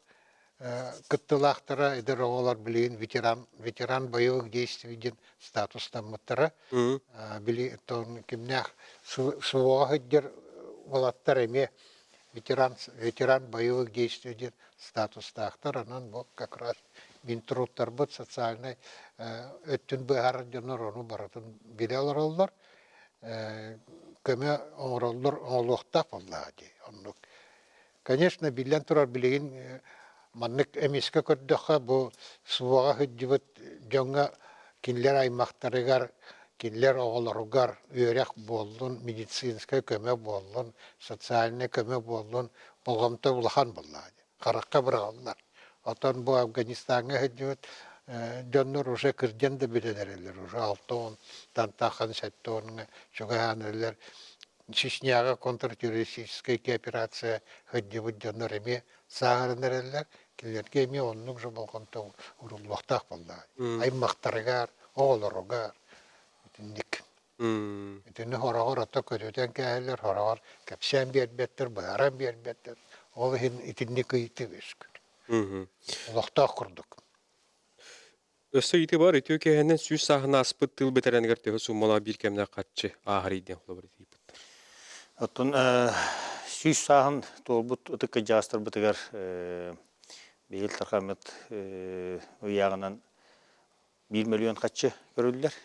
S2: кыттылақтыра, эдер олар білейін ветеран боевых действий ден статустан мұттыра, білейін, кемнях суаға дер олаттар әме ветеран боевых действий ден статустақтар, анан бұл как раз Минтруттар бұд социальный өттін бұғар жонор оны баратын біле олар көме оңыролдар оңылуқтап олады. Конечно, билен тұрар білеген маннык әмеске көрдіға бұл суаға хүддібіт жоңа кенлер аймақтарығар, кенлер оғыларығар өрек болдың, медицинская көме болдың, социальный көме болдың, болғамта ұлған болады. Қараққа бір қалдар. Отан bu Afganistan'a hücum dönür уже kırcan da bilenler уже 6-10 tantahan 7-10 şogahanlar Çeçnya'ya kontrteröristik operasiya hücum dönür emi sağırlar kilerge emi onluk jo bolgonta urulluqtaq bolda. Ay maqtargar, oğulurgar tindik. Etini hora ta kötüden käller hora kapşan berbettir, baran berbettir. O hin itindik itivisk. Лохтақ құрдық.
S1: Өсі еті бар, өте өкеғенен сүйіс сағына аспыт тыл бетерәнігер тегі суммала бір кәміне қатшы ағыр еден құлы бір дейбіттір.
S4: Оттон сүйіс сағын толбут ұтыққа жастыр бұтығар бейіл тарқамет ұяғынан 1 миллион қатшы көрілдер.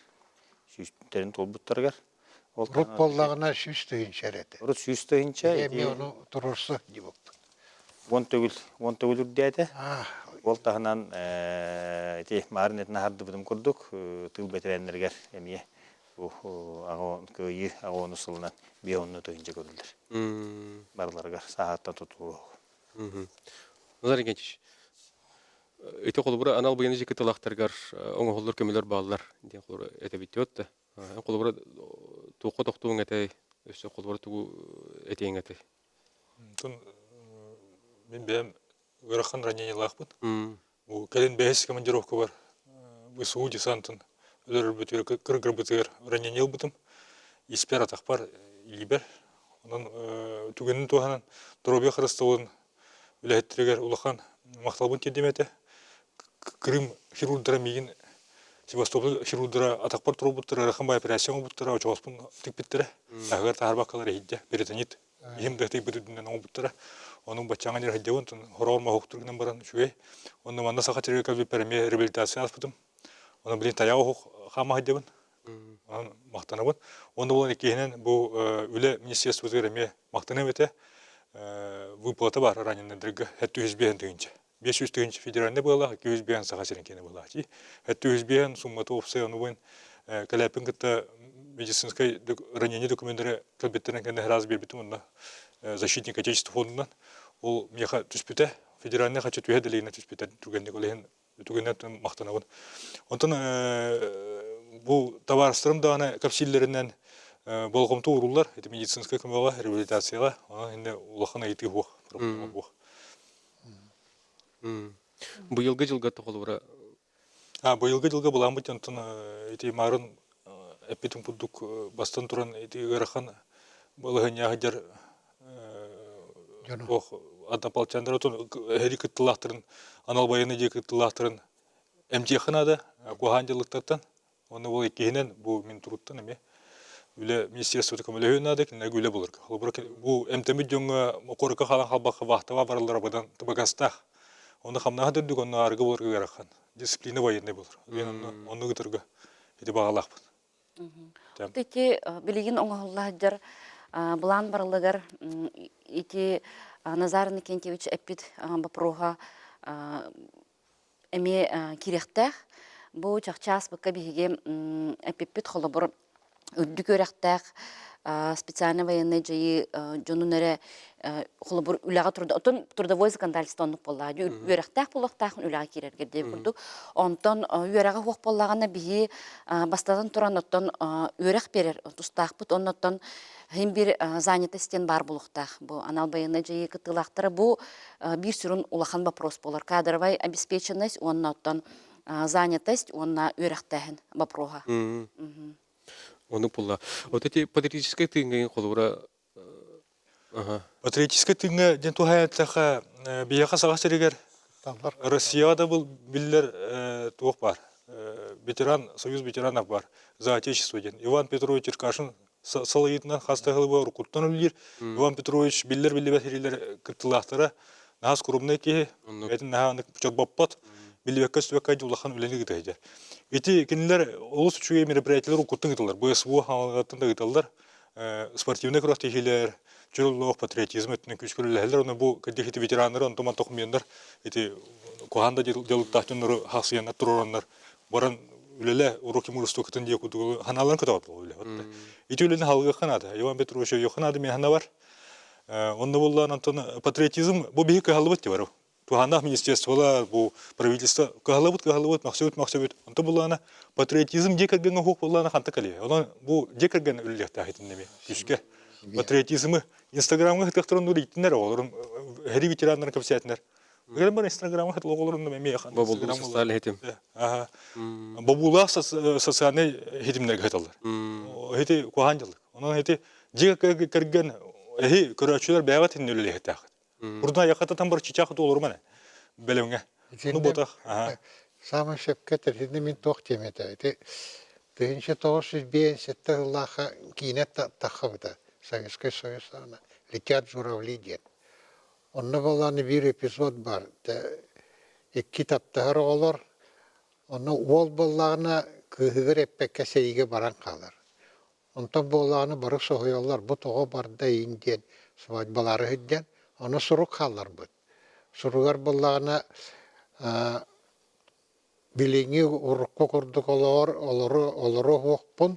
S4: Сүйістерін толбуттарғар.
S2: Рут боллағына сүйіс түйін шәреті.
S4: Рут сүйіс түйінчә.
S2: Еме оны тұрырсы дейбіп.
S4: Вон төгүл үрдәді. Ол тағынан марын етін ағарды бұдым көрдік. Тыл бәтірәнлергер әмие. Көйі ағуын ұсылынан бейонны түйінче көрілдір. Барларғар сағаттан тұтылу.
S1: Назар Егенчиш, өте қолы бұра анал бұйыны жекі тылақтарғар оңы қолдар көмелер бағалар ден қолыр әті бітті өтті. Қолы бұра туқы тоқтуың әтей, өсі қолы бұра туғы әтейін әтей.
S6: Мен бәм ғыраққан ранение лақпын. Кәлін бәйіс командировка бар. ВСУ десантын өлір бүтер, кіргір бүтер ранение бұтым. Еспер атақ бар, елібер. Онын түгенін туғанын дұробе қырыстауын үләйттірегер ұлақан мақталбын тендеметі. Крым хирургдара мейін Севастополь хирургдара атақ бар тұру бұттыр, рақын бай операцион бұттыр, очауспын тік біттірі. Ағығар тағар баққалар ехидде, перитонит. Емдіғтік бүтүдінен оң бұттыра. Оның бачаңан ер хәддеуін, хорауыр мағуқтырғынан баран шуэй. Оның манда сақа терекалбі пәріме реабилитация аспытым. Оның білін таяу оқ қама хәддеуін. Оның мақтанабын. Оны болан екейінен бұл үлі министерство өзгереме мақтанам еті выплата бар раненен діргі әтті үзбейін түгінші. 500 түгінші федеральный болақ, 200 бейін сақа серенкені болақ. Әтті үзбейін сумматы опсай, оны бойын кәләпін күтті медицинской ранение документтері кәлбеттерін кәнді раз бербетім, онда защитник Отечества фондынан. Ол меха түспеті, федеральный қачы түйе ділейіне түспеті түгенде көлейін түгеннен мақтанауын. Онтан бұл товарыстырым дағаны капсиллерінен болғымты ұрулар, это медицинская көмеға, реабилитацияға, оны ұлақына еті бұқ.
S1: Бұйылғы жылға тұқылы бұра
S6: Быйылгы жылга булан бит онтон ити марын эпитин курдук бастан туран ити ырахан балыгыня хаҗар
S2: Жоно.
S6: ох атапалчандар отон хери кыттылахтырын анал баяны же кыттылахтырын эмтиханада куханжылыктан оны ол икенен бу мин туруттан эме үле министерство коммуникацияларда кине үле булыр. Бу эмтеми жонга корка халан халбакка вахтава барылар бадан табагастах. Оны хамнага дөрдүк оны аргы булыр гырахан. Дисциплина военный булыр. Мен оны гытырга ити багалакпын.
S3: Ити билигин оңоллаһар булан барлыгар ити Назар Никентьевич эппит бапрога эме кирехтах бу чакчас бакка биге эппит холобор өддү көрәхтах специальный военный жайы жонунере холобор үлага турда отон трудовой законодательствонук боллады үрәхтах булактах үлага кирергә дип бурдук онтон үрәгә хок боллагана биги бастадан туран оттон үрәх берер тустах бут оннотон hem bir занятостен бар булуктах бу анал военный жайы кытылактары бу бир сүрүн улахан вопрос болар кадровая обеспеченность оннотон занятость онна үрәхтәһен вопрога.
S1: Оны пулла. Вот эти патриотические тыңгы колура.
S6: Патриотический тыңга ден тухаяттаха бияха сагасырыгар
S2: Таллар.
S6: Россияда был биллер туох бар. Ветеран, союз ветеранов бар. За отечество ден. Иван Петрович Черкашин салайытынан хастагылы бар куттан үлер. Иван Петрович биллер биллер кыттылахтара наас курумна ки этин наханы чок баппат биллебекке сөккә улахан үлени гитәҗәр. Эти кинләр улус үчүгә мероприятияләр куттан гытылар. БСУ хангатында гытылар. Спортивный крохтехилер, чүрүллөк патриотизм этне күчкүрүләрләр. Оны бу кадехите ветераннар онтоман тохмыяндар. Эти коханда делуктахтыннар хасыяннар тураннар. Баран үлеле уроки мурстуктан дия кудугу ханалан кытап үле. Эти үлени халга ханада. Иван Петрович Йоханады мен хана бар. Онда буллан антон патриотизм бу бик халбат бар. Туханах министерстволар, бу правительство кахалабут максабут. Онда буллана патриотизм декергенге хок буллана ханта кали. Онда бу декерген үллехта хитинеме. Күшкә патриотизмы Инстаграмга хитектөрөн үлитнер олорун хери ветераннар капсиятнер. Гәлем бар Инстаграмга хит логолорун неме яхан.
S1: Бу социаль хитим.
S6: Ага. Бабула социальный хитимнер гаталар. Хити куханжылык. Онда хити декерген эһи көрөчүлөр бәгат иннелехта. Бурда якатан бар чичак толор мана. Белеңгә. Ну ботах.
S2: Самый шепкетер хидне мин тох темете. Эти 1957 лаха кинет тахавда. Советский Союз ана. Летят журавли ден. Онна баланы бир эпизод бар. Iki таптар олар. Онна ол балларына кыгыр эппекке сейге баран калар. Онтан баланы бары сохоялар. Бу тога барда инден свадьбалары хидден. Оны сурук халар бут. Суругар балларына билинги урукка курдук олору хокпун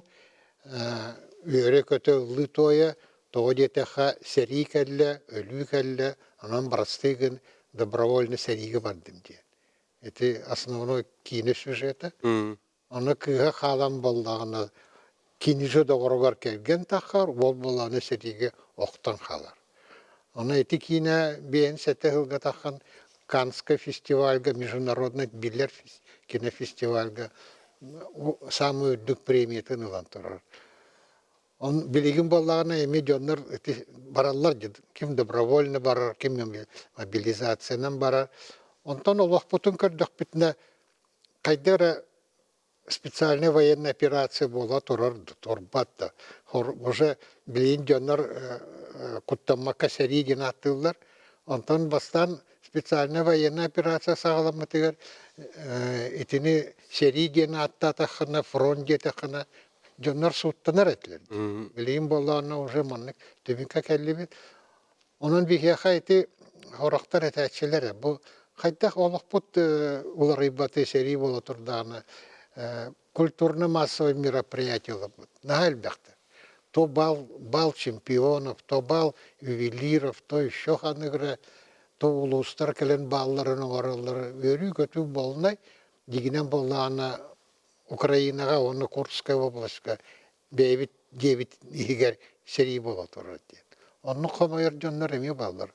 S2: үйрө көтө лытоя тоодетеха сери келле, өлүү келле, анан барастыгын добровольно сериге бардым ден. Это основной кино сюжета. Оны кыга халам боллагына киниже догоргар келген тахар, ол болланы сериге оқтан халар. Оны эти кино бен сетехилга тахан Каннский фестивальга, международный биллер кинофестивальга самую дук премиятын ылан турар. Он билигин боллагына эми жоннор бараллар ким добровольно барар, ким мобилизациянан барар. Онтон олохпутун көрдөх битне кайдара специальная военная операция была турбатта. Уже билин жоннор куттамакка сериген аттылар. Онтон бастан специальная военная операция сағаламытыгар итини сериген аттатахына, фронт жетахына жоннор суттанар этлер. Билин болларына уже маннык төбінка кәллебет. Onun бихеха эти хорақтар әтәтшелері. Бұл қайдақ олықпұт улар ибаты сери бола турдағына культурно-массовый мероприятие олықпұт. На әлбәқті. То бал чемпионов, то бал ювелиров, то еще ханығыры, то улустар кәлін балларын оралары. Өрі көту болнай, дегенен боллағына Украинаға, оны Курская областқа бейбіт, дебіт егер сери бола тұрады. Оны қомайыр жонлар әме балдар.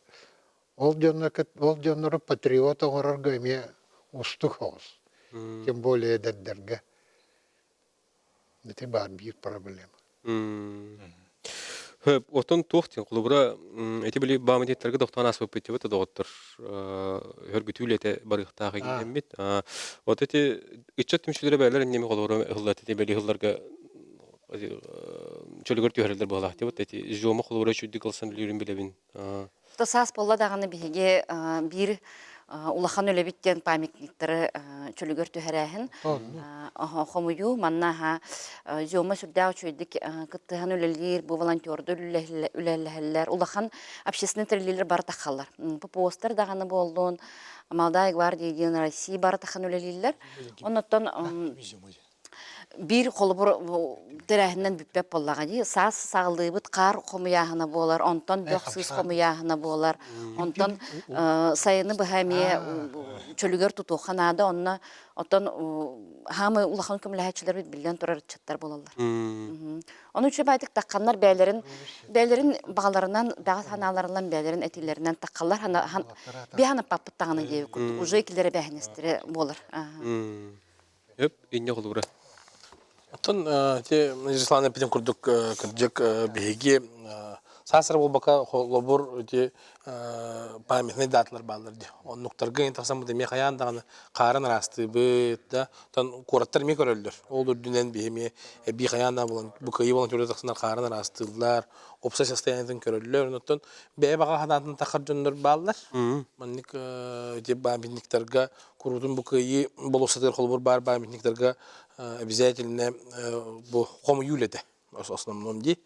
S2: Ол жонлары патриот оңырар көме ұстық оғыз. Тем более дәддәргә. Это бар бир проблема.
S1: Отон туохтен кулубура эти били бамедеттерге доктан асып битти бит доктор хөргүтүлете барыктагы эммит. Вот эти ичет тимшилере бәлер неме кулубура хыллат эти били хылларга чөлгөр төһөрлөр булат деп эти жома кулубура чүдди кылсан билерин билебин.
S3: Тосас болла даганы биһиге бир улахан өлебиттен памятниктары чөлгөр төһәрәһен. Хомую маннаха жома сүрдәү чөйдик кыттыхан өлелер, бу волонтерды үлелләһәлләр, улахан общественный триллер бар тахаллар. Бу постер даганы болдун. Молодая гвардия Единой России бар тахан өлелләр. Оннан бир колбур терәһеннән бүппәп боллага ди, сас сагылдыбыт кар хомуяһына болар, онтон бөхсүз хомуяһына болар, онтон сайыны бәһәмие чөлгөр тутуханада, онна отон хамы улахан көмләһәчләр бит билгән турар чаттар болалар. Оны үчә байтык такканнар бәйләрен багаларынан, бәгат ханаларынан бәйләрен әтиләреннән такканлар, бәһәне паппыттаганы ди, уже киләре бәһнестире болар.
S1: Эп, инне кулубура.
S5: Оттон те Жислана пиден курдук кырдык биһиги сасыр болбака лобур те памятный датлар балдар ди. Оннуктарга интасам да мехаян дагы карын расты бит да. Тон кураттар ме көрөлдөр. Ол дүнен биһиме бихаян да болон бу кайы волонтерлер тасынар карын растылар. Опса состояниятын көрөлдөр. Оттон бебага ханатын такыржындар балдар. Манник те памятниктарга курудун бу кайы болосатыр холбур бар памятниктарга обязательно бу хомуюлете основном ди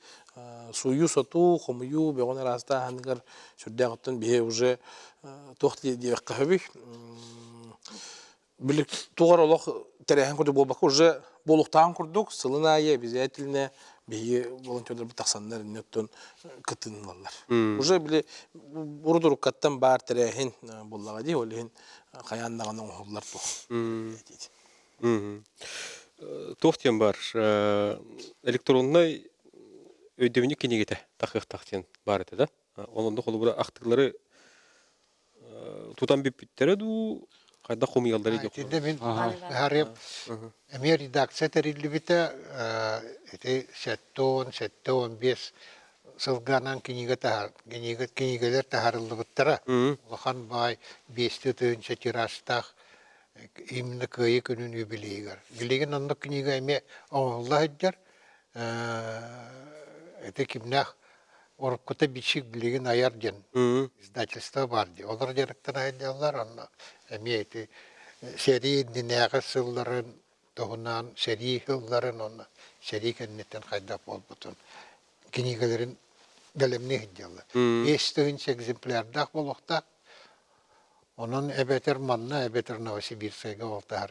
S5: сую сату хомую бегона раста хангар сүрдәгәттен бие уже тохти ди кахби билек тугар олох терәһен күрде булбак уже болуктан курдук сылына обязательно бие волонтерлар битаксаннар нөттөн кытынлалар уже биле урдур каттан бар терәһен буллага ди олен каяндаганын оллар ту
S1: Тохтен бар. Электронный өйдөвүнү кинегете тахтен бар эте да. Онун колубура актыклары тутан биптери ду кайда хомуялдары жок.
S2: Тиде мен харып эмер редакция терилибите эти сеттон 5 сылганан кинегелер тахарылыбыттара. Лохан бай 5-тönce тирастах именно кайы күнүн юбилейгер. Билеген анны книга эме Аллах эдер. Это кимнах оркута бичик билеген аярден. Издательство бар ди. Олар директор айдалар анна эме эти серии динега сылларын тогунан серии хылларын анна серии кеннеттен кайда болбутун. Книгаларын галемне эдалар. 5-тönce экземплярдах болохта onun ebeter manna ebeter Novosibirsk'e oltahar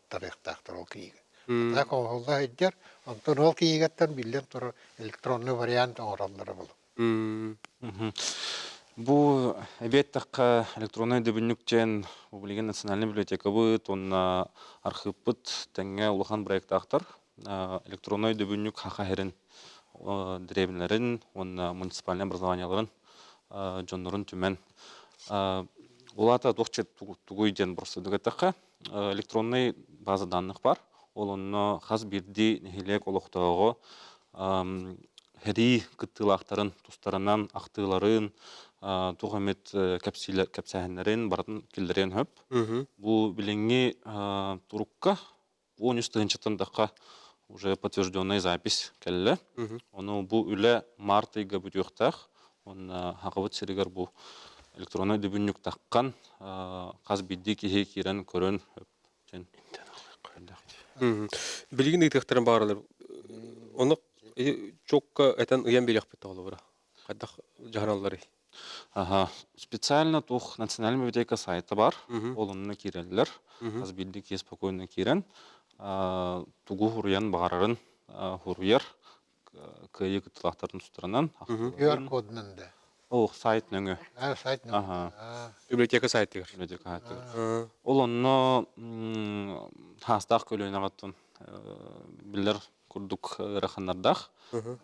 S2: tarihtahtır ol kiyiga. Tak olda edger, ondan ol kiyigattan bilden tur elektronlu variant oranları bulu.
S7: Бу эбеттак электронный дөбүнүктенУблиген национальный библиотека бу тонна архивпыт теңге улахан проекттактар электронный дөбүнүк хакахерин древнерин онна муниципальный образованияларын жоннорун түмен Улата докчет тугуйден просто дөгөтөккө электронный база данных бар. Ол онно хаз бирди нехилек олоктоого хери кыттылактарын тустарынан актыларын тугамет кепсәһеннәрен барын килдерен хөп. Бу биленги турукка 13-тындакка уже подтвержденная запись келле. Оны бу үле мартыйга бүтүктак. Он хакыбыт сиригер бу электронный дөбүнүк таккан каз бидди кихи кирен көрөн жен.
S1: Билген дитекторын баарылар. Оны чокка этен уян белек бит олора. Кайда жаһаналлары.
S7: Специально тух национальный библиотека сайты бар. Олонны киреллер. Каз бидди ки спокойно кирен. Тугу хуруян баарарын хуруяр кайы кытлактардын тустарынан.
S2: QR кодунан да.
S7: Ол сайт нөңө.
S2: Сайт нөңө.
S1: Библиотека сайты.
S7: Библиотека сайты. Ол онно хастак көлөйнө гаттын биллер курдук раханнардах.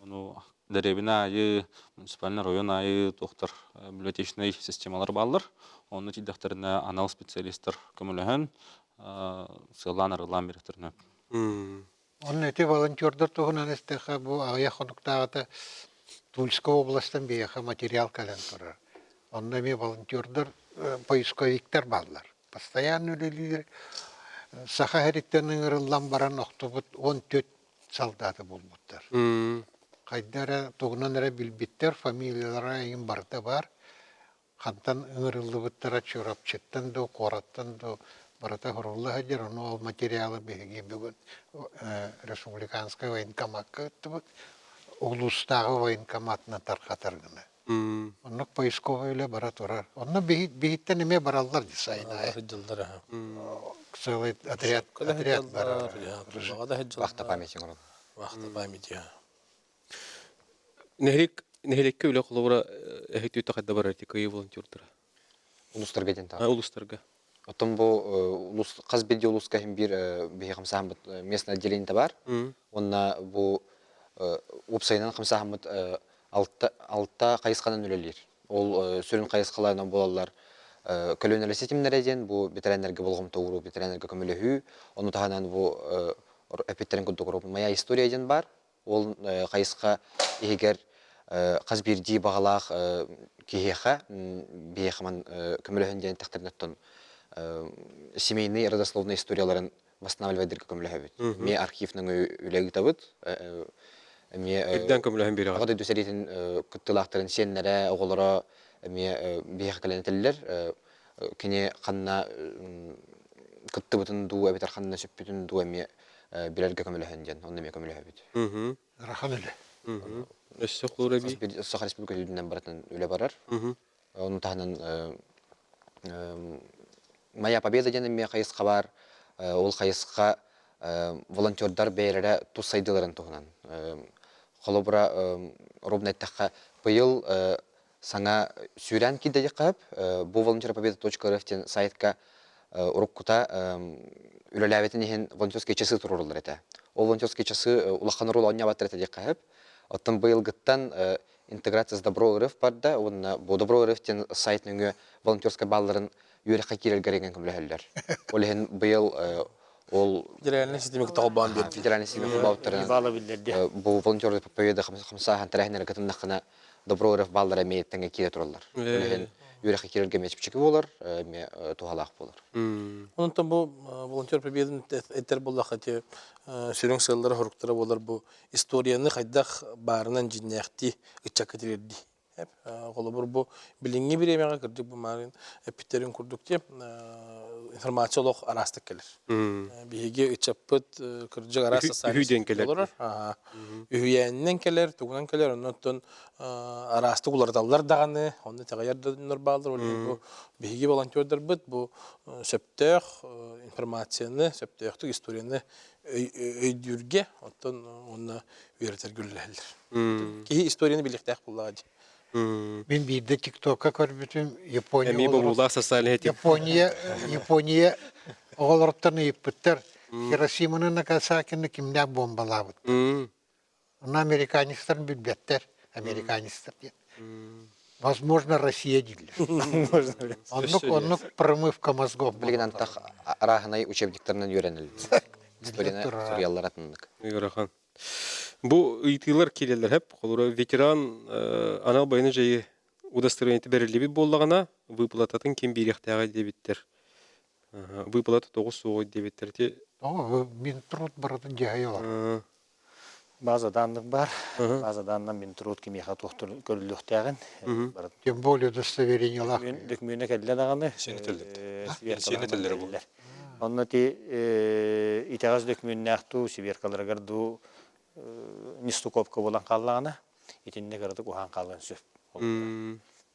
S7: Ону деребина айы муниципальный район айы доктор библиотечный системалар баллар. Оны тидактерине анал специалисттер көмөлөһөн сылан арылан беректерне.
S2: Он эти волонтердар туһунан эстеха бу ая хонуктагата Тульской областан бияха материал кален турар. Онда ме волонтердар поисковиктер баллар. Постоянно үлелер саха хериттенин ырыллан баран охтубут 14 солдаты булбуттар. Кайдара тугунан эре билбиттер, фамилиялара ин барда бар. Хантан ырыллыбыттара чурапчыттан до, кораттан до барата хорулла хаджар, ону ол материалы беги бүгін республиканская военкоматка ыттыбыт, улустагы военкоматына тарқатыргына. Оннук поисковый эле бара турар. Онна бихиттен эме бараллар дисайна. Целый отряд бара.
S8: Вахта памяти город.
S5: Вахта памяти.
S1: Нехилекке үле қолуыра әхет өті қадда бар әртек өйі волонтердыра.
S8: Улустарга ден тағы.
S1: Улустарға.
S8: Оттон бу Казбеди улуска хим бир бихи хамсахмыт местное отделение бар. Онна бу опсайнан хамсахмыт алтта кайысканан үлелер. Ол сөрін кайыскаларынан болалар. Көлөнелі сетимнерден бу ветеринерге болгом тоуру, ветеринерге көмөлөһүү. Ону таханан бу эпиттерин күндүк моя историяден бар. Ол кайыска егер Казбирди багалах кихеха бехман көмөлөһүнден тактырнаттан семейный родословные историяларын восстанавливать көмөлөһөбүт. Ме архивның үлеги табыт. Ме
S1: Эдден көмөлөһөн бере.
S8: Агады дүсәритин кыттылактарын сеннере оголора ме бехкалентеллер кине канна кыттыбытын ду абитар ханна сөппүтүн ду ме билерге көмөлөһөнден, онда ме көмөлөһөбүт.
S2: Раханеле.
S1: Өссө кулура би.
S8: Саха республикасынан баратын үле барар. Onun tahnan Моя победа дені ме қайысқа бар, ол қайысқа волонтердар бәйірі тұсайдыларын тұғынан. Қолы бұра робнайттаққа бұйыл саңа сүйрен кейді қап, бұл волонтерпобеда.рфтен сайтқа ұрыққыта үлеләветін еген волонтерский часы тұрырылыр еті. Ол волонтерский часы ұлаққан рол оңя баттыр еті қап. Оттан бұйыл ғыттан интеграция с Добро РФ барда, он бу Добро РФтен сайтның волонтерская балларын юрекка кирелгереген көмөлөһөллөр. Ол ген быйыл ол
S5: Федеральный система талбан бер.
S8: федеральный система баутырын. Бу волонтер победа 50 тарихнер гытындакына Добро РФ баллары мейттенге кире туралар. Ол ген юрекка кирелге мечпчики болар, ме тухалак болар.
S5: Онтан бу волонтер победа эттер боллахати сүрүң сыллары хоруктары болар бу историяны кайдах барынан жиннякти ычакытырды. Hep kolabor bu bilingi bir yemeğe kırdık bu marın epiterin kurduk diye informasiyolog arastık gelir. Bihige içapıt kırıcı arası sayısı olur. Ühüyeninden gelir, tuğunan gelir. Ondan arastık ulardallar dağını, onu tegayar dönür bağlıdır. Bu bihige volantörler bit bu septör informasiyonu, septörlük historiyanı öydürge, ondan onu üretir güllerler. Ki historiyanı birlikte kullanıcı.
S2: Мен бийде ТикТокка көрбүтүм Япония.
S1: Эми бабулар социальный этик.
S2: Япония оголорттан ыйыппыттар. Хиросиманы Нагасакини кимнәк бомбалабыт. Оны американецтар билбеттер. Американецтар ден. Возможно, Россия дилер. Оннук промывка мозгов.
S8: Билген антах арахынай учебниктарынан үйренілді. Историяны сурьяллар атындык.
S1: Рахан. Бу ыйтылар келелер хеп, колура ветеран анал байыны жайы удостоверениеті берілі боллағана выплататын кем беректағы дебиттер. Выплата 9 соғы дебиттерде.
S2: Мен труд баратын жайылар.
S4: База данных бар. База данных мен труд кемеха тоқтыр көріліктәғін.
S2: Тем более удостоверение лақ.
S4: Документіне кәділер ағаны.
S6: Сенетелері бұл.
S4: Онны те итағаз документіне ақту, северкаларға ду нестуковка болан қаллағына, етінде қарады құған қалған сөп.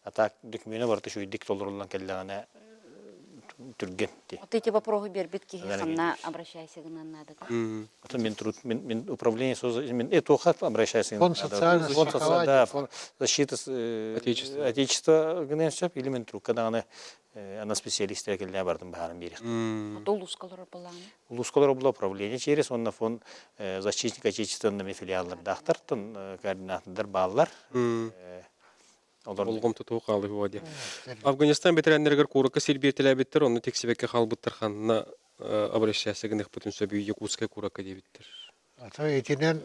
S4: Ата документіне барты шүйдік толырылан кәллағына түргенті.
S3: Вот эти вопросы бербит кихиханна обращайся гынан надо.
S4: Это мен управление мен это обращайся.
S2: Фонд социального страхования.
S4: Да, фонд защиты отечества гынан сөп или мен труд, когда она специалистия келле бардым барын берек.
S3: Улускалар баланы.
S4: Улускалар было управление через он на фонд защитник отечественными филиаллар дахтартын координаторлар баллар.
S1: Олғым тұтуы қалы ғуады. Афганистан бетерәнлергер қорыққа селбертілі әбеттер, оны тексебекке қалбыттыр қанына обращаться гынах бүтүн сөбүй Якутская куракка дебиттер.
S2: Ата этинен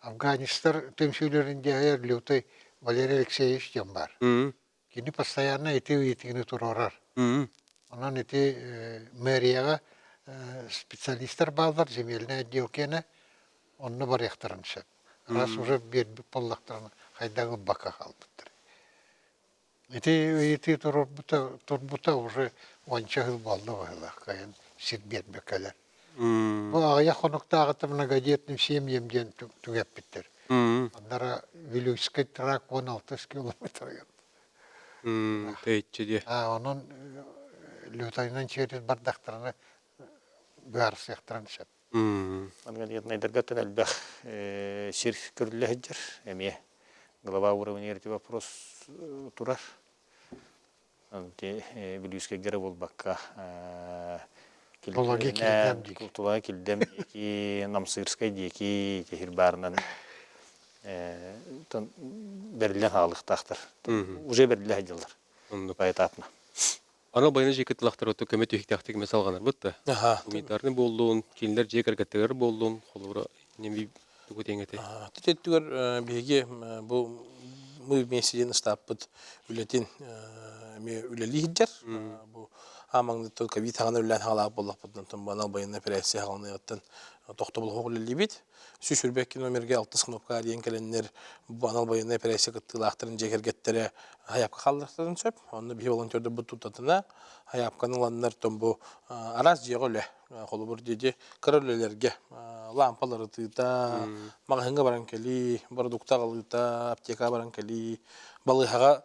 S2: Афганистан темсүлеринде Лютой Валерий Алексеевич дем бар. Кини постоянно этини турорар. Онан мэрияга специалисттер балдар, земельный отделкені, онны бар яқтырыншы. Раз уже бербі поллақтырын қайдағы бака қалбыттыр. Эти турбута уже онча хыл балды вайлақ, кайын сит бербекелер. Бұл ағая қонықтағыты многодетным семьям ден түгеп біттір. Ондара Вилюйский трак 16 километр.
S1: Тәйтче де.
S2: Onun Lütay'ın через bardaklarını büyarız yaktıran şep.
S4: Ангалият найдергаттан әлбәх сир көрілі хеджер, әме глава уровня ерте вопрос турар. Вилюйская гера бол бакка
S2: Тулаги килдем дейки.
S4: Тулаги килдем дейки, намсырскай дейки, техир барынан берілен хағылықтақтыр. Уже берілі хеджелер по этапна.
S1: Ана байына жекетлақтар өтті көмет өйіктақтық мес алғанар бұтты. Гуманитарны болуын, келіндер жекергеттігер болуын, қолуыра немей түгітеңеті.
S5: Түтеттігер беге бұл меседен ұстаппыд үлетін үлелі хиджер. Бұл амаңды ковид хағаны үлән хағалақ болақ бұдын банал байына операция хағаны еттен тоқты бұл хоқ үлелі бейд. Сүш үрбәкки номерге 6 кнопка дейін кәленлер банал байына операция кыттылақтырын жекергеттері хаяпқа қалдыртырын сөп. Онны бей волонтерді бұд тұтатына хаяпқаның ланнар бұл араз жеғ өлі. Қолы бұр деді кірілелерге лампалары тұйта, мағынға баран кәли, продукта қалыта, аптека баран кәли, балығаға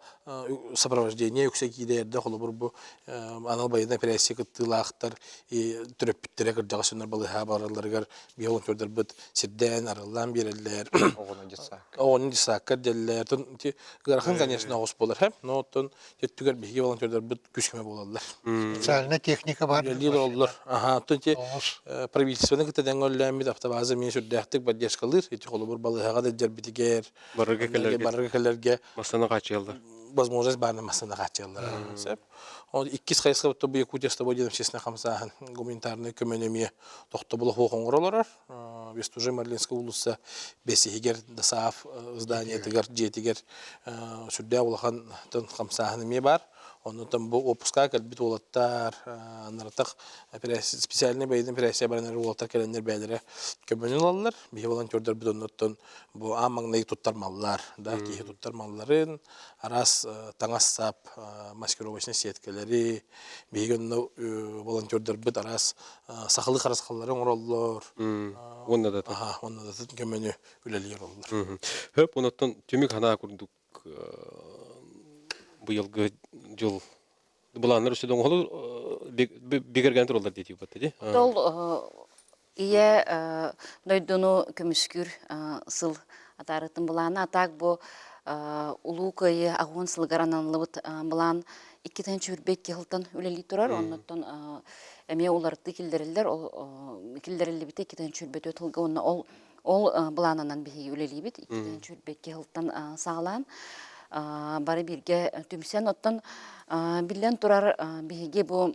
S5: сопровождение үксек едерді қолы бұр бұл анал байына операция кыттылақтар түріп біттері кіржаға сөнер балығаға бараларығар бей волонтердер бұд сирден арылан берелер. Оғының дисаққар делер. Ғарқын, конечно, оғыз болар. Но оттын теттігер бейге волонтердер бұд күшкеме болалар.
S2: Специальная техника бар.
S5: Лидер олар. Правительственный кітеден өлләмет автобазы мен сүрдәқтік бәддешкалыр. Еті қолы бұр балығаға да жәрбетігер.
S1: Барырға
S5: кәлерге.
S1: Масаны қачылды.
S5: Возможность барны масаны қачылды. Иккис қайысқа бұтты бұл Якутия с тобой дедім честно қамсағын гуманитарный көменеме тоқты бұл хоқоңыр оларар. Вестуже Марлинская улыса бесігер дасаф здание тігер, жетігер сүрдә олақан қамсағын ме бар. Оннан бұл опуска кәлбет олаттар, анартақ специальный бәйдің операция баранары олаттар кәленер бәлері көменен алалар. Бейі волонтердер бұд оннан бұл амаңнайы тұттармалылар, кейі тұттармалыларын, арас таңас сап, маскировочный сеткелері, бейі онны волонтердер бұд арас сақылы қарасқаларын оралылар.
S1: Онна да
S5: көмені үлелер олалар.
S1: Хөп, онаттан төмек хана көрдік бұйылғы жыл бұланыр үсідің олар бекерген тұралар дейді бәтті де?
S3: Тол ие дойдуну көміскүр сыл атарытын бұланы атак бұ улу көйі ағуын сылғарананлыбыт бұлан 2-тен чүрбек кеғылтан үлелі тұрар, оннаттан әме оларды келдерілдер, келдерілі біте 2-тен чүрбет өтілгі, ол бұланынан бейі үлелі біт, 2-тен чүрбек кеғылтан сағалан. Бары бирге түмсен оттан билен турар биге бу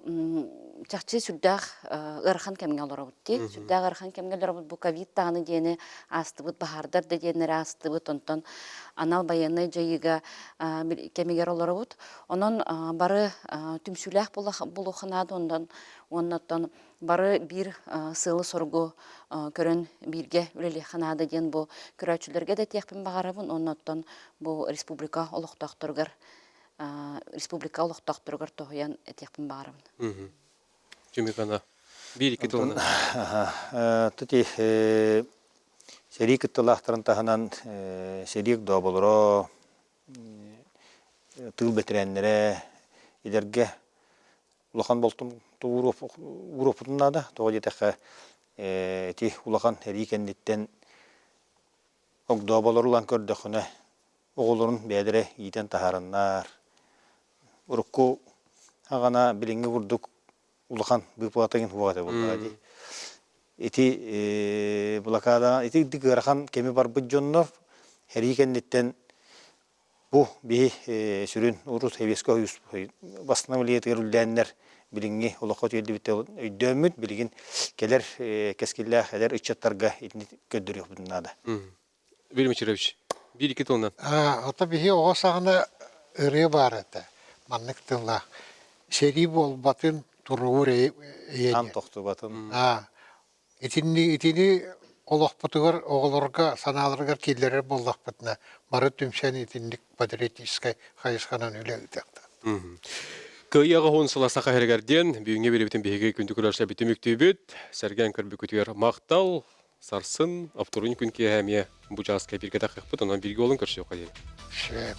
S3: чакчы сүрдәх ырхан кемге олар бутти сүрдәх ырхан кемге олар бу ковид таны дене астыбыт бахардар дене астыбыт онтон анал баяны жайыга кемегер олар бут онон бары түмсүләх булуханады оннан бары бир сылы соргу көрөн бирге үлеле ханада ден бу көрөчүлөргө да тиякпин багарабын оннан бу республика олоктоктургар тохуян тиякпин багарабын.
S1: Чүмекана бир-2 тылынан.
S4: Тути серик тылахтарын таханан серик доболро тыл бетеренлере идерге улахан болтум урупутунада тоғы жетеқі ти улахан әрекендеттен огдобаларулан көрдіқіне оғылырын бәдірі етен тахарыннар. Урукку ағана біліңгі бұрдық улахан бұпатығын хуағаты болдығы. Еті бұлақадан, еті дығырахан кеме бар бұд жоннор әрекендеттен бұ бей сүрін ұрыс хевескі басына білетігер үлдәнлер билинги олоққа түйелді бітті өйдөмүт билигин келер кескиллер хәдер ичаттарга итни көддөрүк буннада.
S1: Вильям Ичерович, bir-iki tılından.
S2: Ата бихе оға сағына ыры бар это. Маннык тылла. Сери бол батын туруғыр
S4: Ан
S2: ейді.
S4: тоқту батын.
S2: Итини олақпытығыр оғылырға, саналырғар келдері болақпытына. Мары түмсен итинник патриотическай қайысқанан өлі үтіқті.
S1: Кый ағуын сыла сақа әргерден, бүйінге беребетін бейге күнді көрерші біті мүктебет, сәрген көрбі күтігер мақтал, сарсын, авторын күнке әмия бұ жазға бірге тақиқпыт, онан бірге олын көрші оқа дейін.
S2: Шеп.